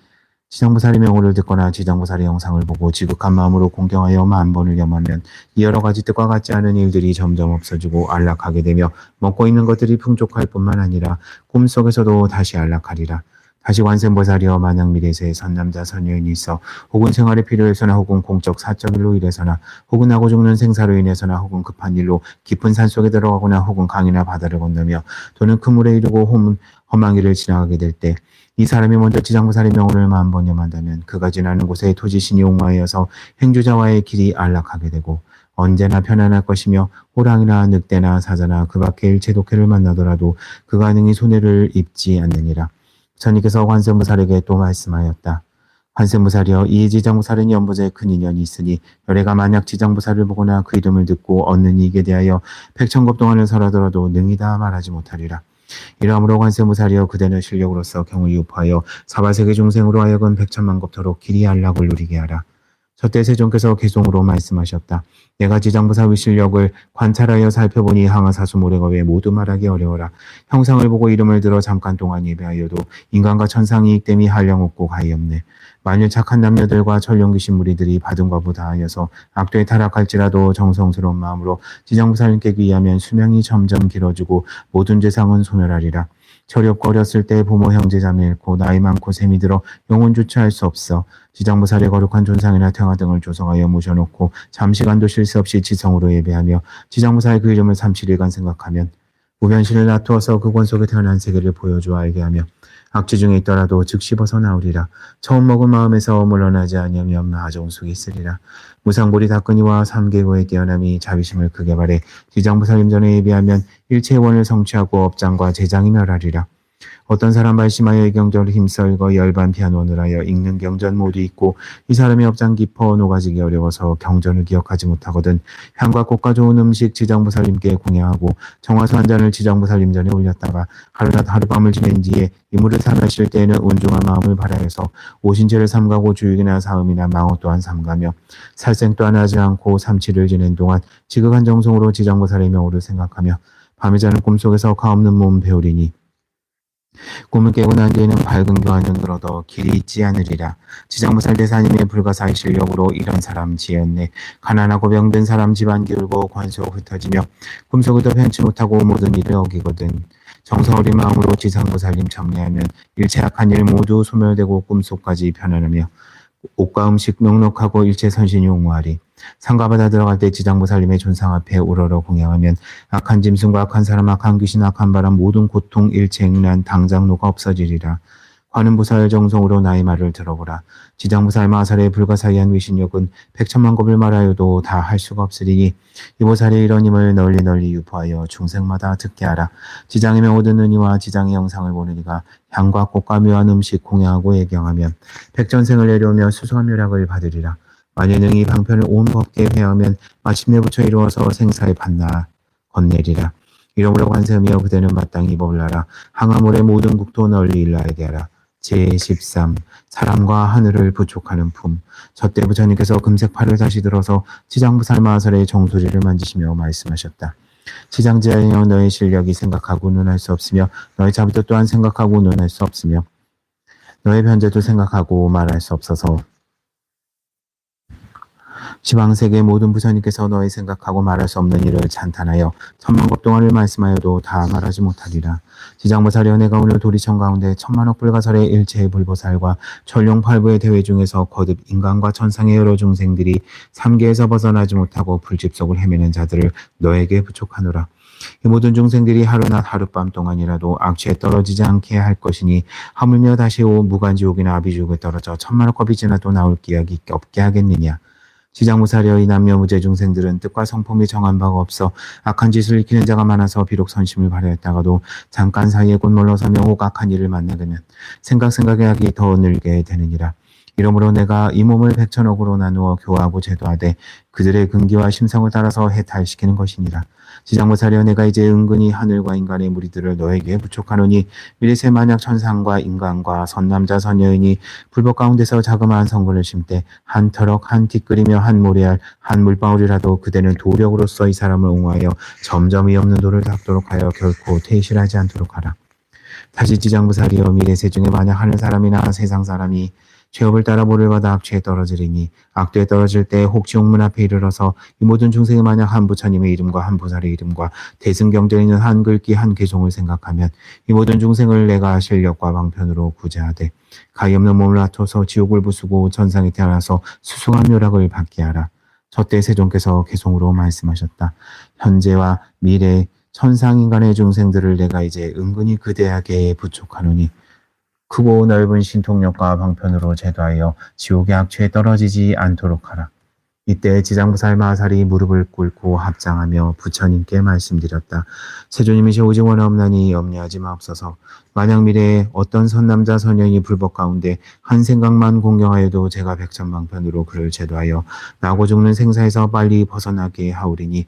지장보살의 명호를 듣거나 지장보살의 영상을 보고 지극한 마음으로 공경하여 10,000번을 염하면 이 여러 가지 뜻과 같지 않은 일들이 점점 없어지고 안락하게 되며 먹고 있는 것들이 풍족할 뿐만 아니라 꿈속에서도 다시 안락하리라. 다시 관세음보살이여 만약 미래세에 선남자 선녀인이 있어 혹은 생활의 필요에서나 혹은 공적 사적 일로 인해서나 혹은 나고 죽는 생사로 인해서나 혹은 급한 일로 깊은 산속에 들어가거나 혹은 강이나 바다를 건너며 또는 큰 물에 이르고 험한 길을 지나가게 될 때 이 사람이 먼저 지장보살의 명호를 10,000번 염한다면 그가 지나는 곳에 토지신이 옹화하여서 행주자와의 길이 안락하게 되고 언제나 편안할 것이며 호랑이나 늑대나 사자나 그 밖의 일체 독해를 만나더라도 그가 능히 손해를 입지 않느니라. 부처님께서 관세음보살에게 또 말씀하였다. 관세음보살이여 이 지장보살은 연보자의 큰 인연이 있으니 열애가 만약 지장보살을 보거나 그 이름을 듣고 얻는 이익에 대하여 백천급 동안을 설하더라도 능히 다 말하지 못하리라. 이러므로 관세음보살이여 그대는 실력으로서 경을 유포하여 사바세계 중생으로 하여금 백천만급토록 길이 안락을 누리게 하라. 저때 세존께서 개송으로 말씀하셨다. 내가 지장보살의 실력을 관찰하여 살펴보니 항아사수 모래겁에 모두 말하기 어려워라. 형상을 보고 이름을 들어 잠깐 동안 예배하여도 인간과 천상이 이익됨이 한량없고 가히없네. 만일 착한 남녀들과 천룡귀신 무리들이 받은 과부 다하여서 악도에 타락할지라도 정성스러운 마음으로 지장보살님께 귀하면 수명이 점점 길어지고 모든 죄상은 소멸하리라. 철없고 어렸을 때 부모 형제 자매 잃고 나이 많고 셈이 들어 영혼 주체할 수 없어 지장보살의 거룩한 존상이나 태화 등을 조성하여 모셔놓고 잠시간도 쉴 새 없이 지성으로 예배하며 지장보살의 그 이름을 37일간 생각하면 무변신을 놔두어서 그 권 속에 태어난 세계를 보여주어 알게 하며 악취 중에 있더라도 즉시 벗어나오리라. 처음 먹은 마음에서 물러나지 아니하면 마정숙이 있으리라. 무상보리 다끈이와 삼계고의 깨어남이 자비심을 크게 발해 지장보살님 전에 예배하면 일체의 원을 성취하고 업장과 재장이 멸하리라. 어떤 사람 말심하여 이 경전을 힘써 읽어 열반 피한원을 하여 읽는 경전 모두 있고 이 사람의 업장 깊어 녹아지기 어려워서 경전을 기억하지 못하거든 향과 꽃과 좋은 음식 지장보살님께 공양하고 정화수 한 잔을 지장보살님 전에 올렸다가 하루낮 하룻밤을 지낸 뒤에 이 물을 삼으실 때에는 운중한 마음을 발하여서 오신제를 삼가고 주육이나 사음이나 망호 또한 삼가며 살생 또한 하지 않고 37일 지낸 동안 지극한 정성으로 지장보살의 명호를 생각하며 밤에 자는 꿈속에서 가없는 몸 배우리니 꿈을 깨고 난 뒤에는 밝은 교환은 늘어도 길이 있지 않으리라. 지장무살 대사님의 불가사의 실력으로 이런 사람 지었네. 가난하고 병든 사람 집안 기울고 관속 흩어지며 꿈속에도 편치 못하고 모든 일을 어기거든. 정성 어린 마음으로 지상무살님 정리하면 일체 악한 일 모두 소멸되고 꿈속까지 편안하며 옷과 음식 넉넉하고 일체 선신이 옹호하리. 산과 바다 들어갈 때 지장보살님의 존상 앞에 우러러 공양하면 악한 짐승과 악한 사람, 악한 귀신, 악한 바람, 모든 고통, 일체 행난, 당장노가 없어지리라. 관음보살 정성으로 나의 말을 들어보라. 지장보살 마살의 불가사의한 위신력은 백천만 겁을 말하여도 다 할 수가 없으리니 이 보살의 이런 힘을 널리 널리 유포하여 중생마다 듣게 하라. 지장의 명을 듣는 이와 지장의 영상을 보는 이가 향과 꽃과 묘한 음식 공양하고 예경하면 백전생을 내려오며 수수한 묘락을 받으리라. 만일 능히 방편을 온 법계에 회하면 마침내 부처 이루어서 생사의 판나 건네리라. 이러므로 관세음이여 그대는 마땅히 법을하라. 항아물의 모든 국토 널리 일러야게 하라. 제13 사람과 하늘을 부촉하는 품. 저때 부처님께서 금색 팔을 다시 들어서 지장부살 마설의 정소리를 만지시며 말씀하셨다. 지장지하여 너의 실력이 생각하고는 할 수 없으며 너의 자비도 또한 생각하고는 할 수 없으며 너의 변제도 생각하고 말할 수 없어서 지방세계 모든 부처님께서 너의 생각하고 말할 수 없는 일을 찬탄하여 천만급 동안을 말씀하여도 다 말하지 못하리라. 지장보살이여 내가 오늘 도리천 가운데 천만억 불가설의 일체의 불보살과 천룡팔부의 대회 중에서 거듭 인간과 천상의 여러 중생들이 삼계에서 벗어나지 못하고 불집 속을 헤매는 자들을 너에게 부촉하노라. 이 모든 중생들이 하루낮 하룻밤 동안이라도 악취에 떨어지지 않게 할 것이니 하물며 다시 오 무간지옥이나 아비지옥에 떨어져 천만억 겁이 지나도 나올 기약이 없게 하겠느냐. 지장무사려 이 남녀 무죄 중생들은 뜻과 성품이 정한 바가 없어 악한 짓을 익히는 자가 많아서 비록 선심을 발휘했다가도 잠깐 사이에 곧 물러서며 혹 악한 일을 만나게 되면 생각의 악이 더 늘게 되느니라. 이러므로 내가 이 몸을 백천억으로 나누어 교화하고 제도하되 그들의 근기와 심성을 따라서 해탈시키는 것이니라. 지장무사려 내가 이제 은근히 하늘과 인간의 무리들을 너에게 부촉하노니 미래세 만약 천상과 인간과 선남자 선여인이 불법 가운데서 자그마한 성분을 심되 한 터럭 한 티끌이며 한 모래알 한 물방울이라도 그대는 도력으로서 이 사람을 옹호하여 점점 이 없는 도를 닦도록 하여 결코 퇴실하지 않도록 하라. 다시 지장무사리여 미래세 중에 만약 하늘 사람이나 세상 사람이 죄업을 따라 보를 받아 악취에 떨어지리니 악도에 떨어질 때 혹 지옥문 앞에 이르러서 이 모든 중생이 만약 한 부처님의 이름과 한 보살의 이름과 대승경전에 있는 한 글귀 한 개종을 생각하면 이 모든 중생을 내가 실력과 방편으로 구제하되 가히 없는 몸을 놔둬서 지옥을 부수고 천상에 태어나서 수승한 묘락을 받게 하라. 저때 세존께서 개송으로 말씀하셨다. 현재와 미래 천상인간의 중생들을 내가 이제 은근히 그대하게 부촉하노니 크고 넓은 신통력과 방편으로 제도하여 지옥의 악취에 떨어지지 않도록 하라. 이때 지장보살 마살이 무릎을 꿇고 합장하며 부처님께 말씀드렸다. 세존님이시 오직 원하옵나니 염려하지 마옵소서. 만약 미래에 어떤 선남자 선녀인이 불법 가운데 한 생각만 공경하여도 제가 백천방편으로 그를 제도하여 나고 죽는 생사에서 빨리 벗어나게 하오리니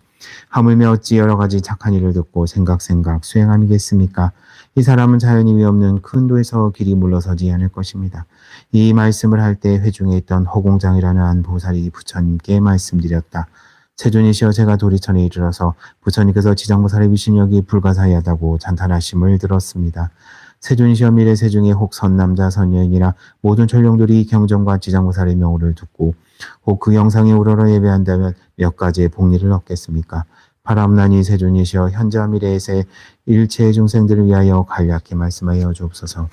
하물며 어찌 여러 가지 착한 일을 듣고 생각 수행함이겠습니까? 이 사람은 자연이 위없는 큰 도에서 길이 물러서지 않을 것입니다. 이 말씀을 할 때 회중에 있던 허공장이라는 한 보살이 부처님께 말씀드렸다. 세존이시여 제가 도리천에 이르러서 부처님께서 지장보살의 위신력이 불가사의하다고 찬탄하심을 들었습니다. 세존이시여 미래 세중에 혹 선남자 선여인이나 모든 천룡들이 경전과 지장보살의 명호를 듣고 혹 그 영상에 우러러 예배한다면 몇 가지의 복리를 얻겠습니까? 바람나니 세존이시여 현재와 미래에세 일체 중생들을 위하여 간략히 말씀하여 주옵소서.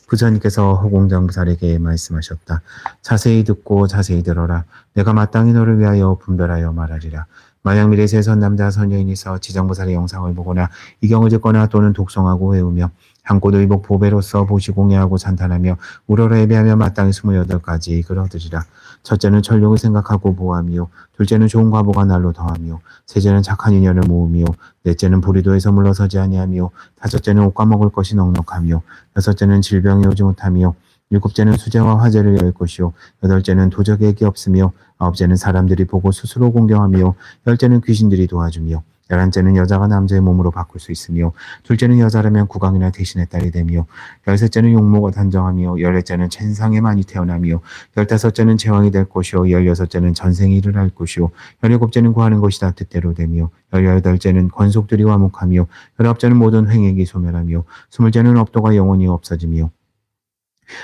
부처님께서 허공장보살에게 말씀하셨다. 자세히 듣고 자세히 들어라. 내가 마땅히 너를 위하여 분별하여 말하리라. 만약 미래세 선남자 선여인이서 지장보살의 영상을 보거나 이 경을 듣거나 또는 독송하고 외우며 향꽃 의복 보배로서 보시공예하고 찬탄하며 우러러 예배하며 마땅히 28가지 글 얻으리라. 첫째는 천룡을 생각하고 보함이요. 둘째는 좋은 과보가 날로 더함이요. 셋째는 착한 인연을 모으미요. 넷째는 보리도에서 물러서지 아니하미요. 다섯째는 옷과 먹을 것이 넉넉하미요. 여섯째는 질병이 오지 못하미요. 일곱째는 수제와 화제를 열 것이요. 여덟째는 도적에게 없으며 아홉째는 사람들이 보고 스스로 공경하며 열째는 귀신들이 도와주며 열한째는 여자가 남자의 몸으로 바꿀 수 있으며 둘째는 여자라면 국왕이나 대신의 딸이 되며 열셋째는 용모가 단정하며 열넷째는 천상에 많이 태어나며 열다섯째는 제왕이 될 것이요 열여섯째는 전생에 일을 것이요 열일곱째는 구하는 것이다 뜻대로 되며 열여덟째는 권속들이 화목하며 열아홉째는 모든 횡액이 소멸하며 스물째는 업도가 영원히 없어지며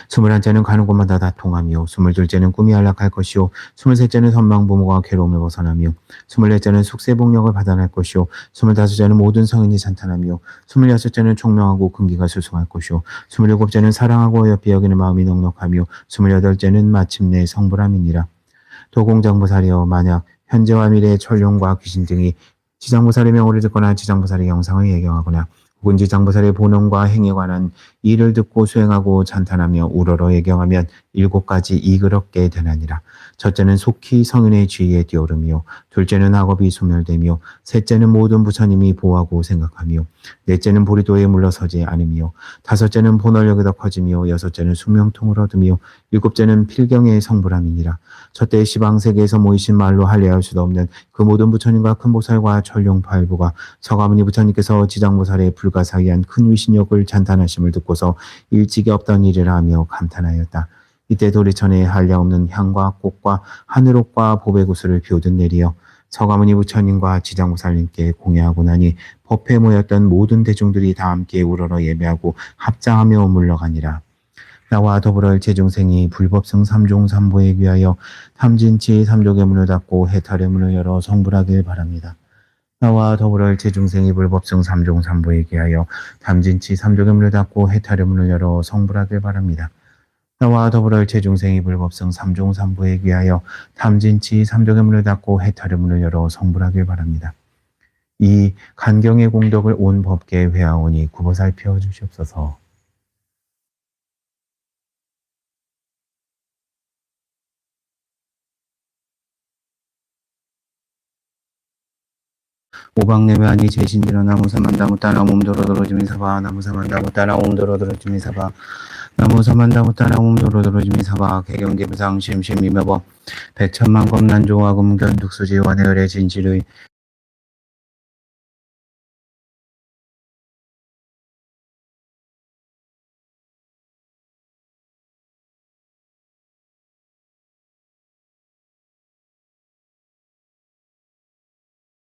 스물한째는 가는 곳마다 다 통하며 스물둘째는 꿈이 안락할 것이요 스물셋째는 선망부모가 괴로움을 벗어나며 스물넷째는 숙세복력을 받아낼 것이요 스물다섯째는 모든 성인이 찬탄하며 스물여섯째는 총명하고 금기가 수승할 것이요 스물일곱째는 사랑하고 어여삐 여기는 마음이 넉넉하며 스물여덟째는 마침내 성불함이니라. 도공장보살이여 만약 현재와 미래의 천룡과 귀신 등이 지장보살의 명호를 듣거나 지장보살의 영상을 예경하거나 혹은 지장보살의 본원과 행에 관한 일을 듣고 수행하고 찬탄하며 우러러 예경하면 일곱 가지 이익을 얻게 되나니라. 첫째는 속히 성인의 지위에 뛰어오르며 둘째는 악업이 소멸되며 셋째는 모든 부처님이 보호하고 생각하며 넷째는 보리도에 물러서지 않으며 다섯째는 본원력이 더 커지며 여섯째는 숙명통을 얻으며 일곱째는 필경의 성불함이니라. 첫때 시방세계에서 모이신 말로 할례할 수도 없는 그 모든 부처님과 큰 보살과 천룡팔부가 서가모니 부처님께서 지장보살의 불가사의한 큰 위신력을 찬탄하심을 듣고서 일찍이 없던 일이라 하며 감탄하였다. 이때 도리천에 한량없는 향과 꽃과 하늘옷과 보배구슬을 비오듯 내리어 서가모니 부처님과 지장보살님께 공양하고 나니 법회에 모였던 모든 대중들이 다 함께 우러러 예배하고 합장하며 물러가니라. 나와 더불어 일체 중생이 불법성 삼종 삼보에 귀하여 탐진치 삼족의 문을 닫고 해탈의 문을 열어 성불하길 바랍니다. 나와 더불어 일체 중생이 불법성 삼종 삼보에 귀하여 탐진치 삼족의 문을 닫고 해탈의 문을 열어 성불하길 바랍니다. 나와 더불어 일체 중생이 불법성 삼종 삼보에 귀하여 탐진치 삼족의 문을 닫고 해탈의 문을 열어 성불하길 바랍니다. 이 간경의 공덕을 온 법계에 회하오니 굽어 살펴 주시옵소서. 오방내외아니 제신지로 나무사만다무 따라 몸도로도로지미 사바 나무사만다무 따라 몸도로도로지미 사바 나무사만다무 따라 몸도로도로지미 사바 개경계부상 심심이며법 백천만검 난조와 금견 득수지 원해열의 진실의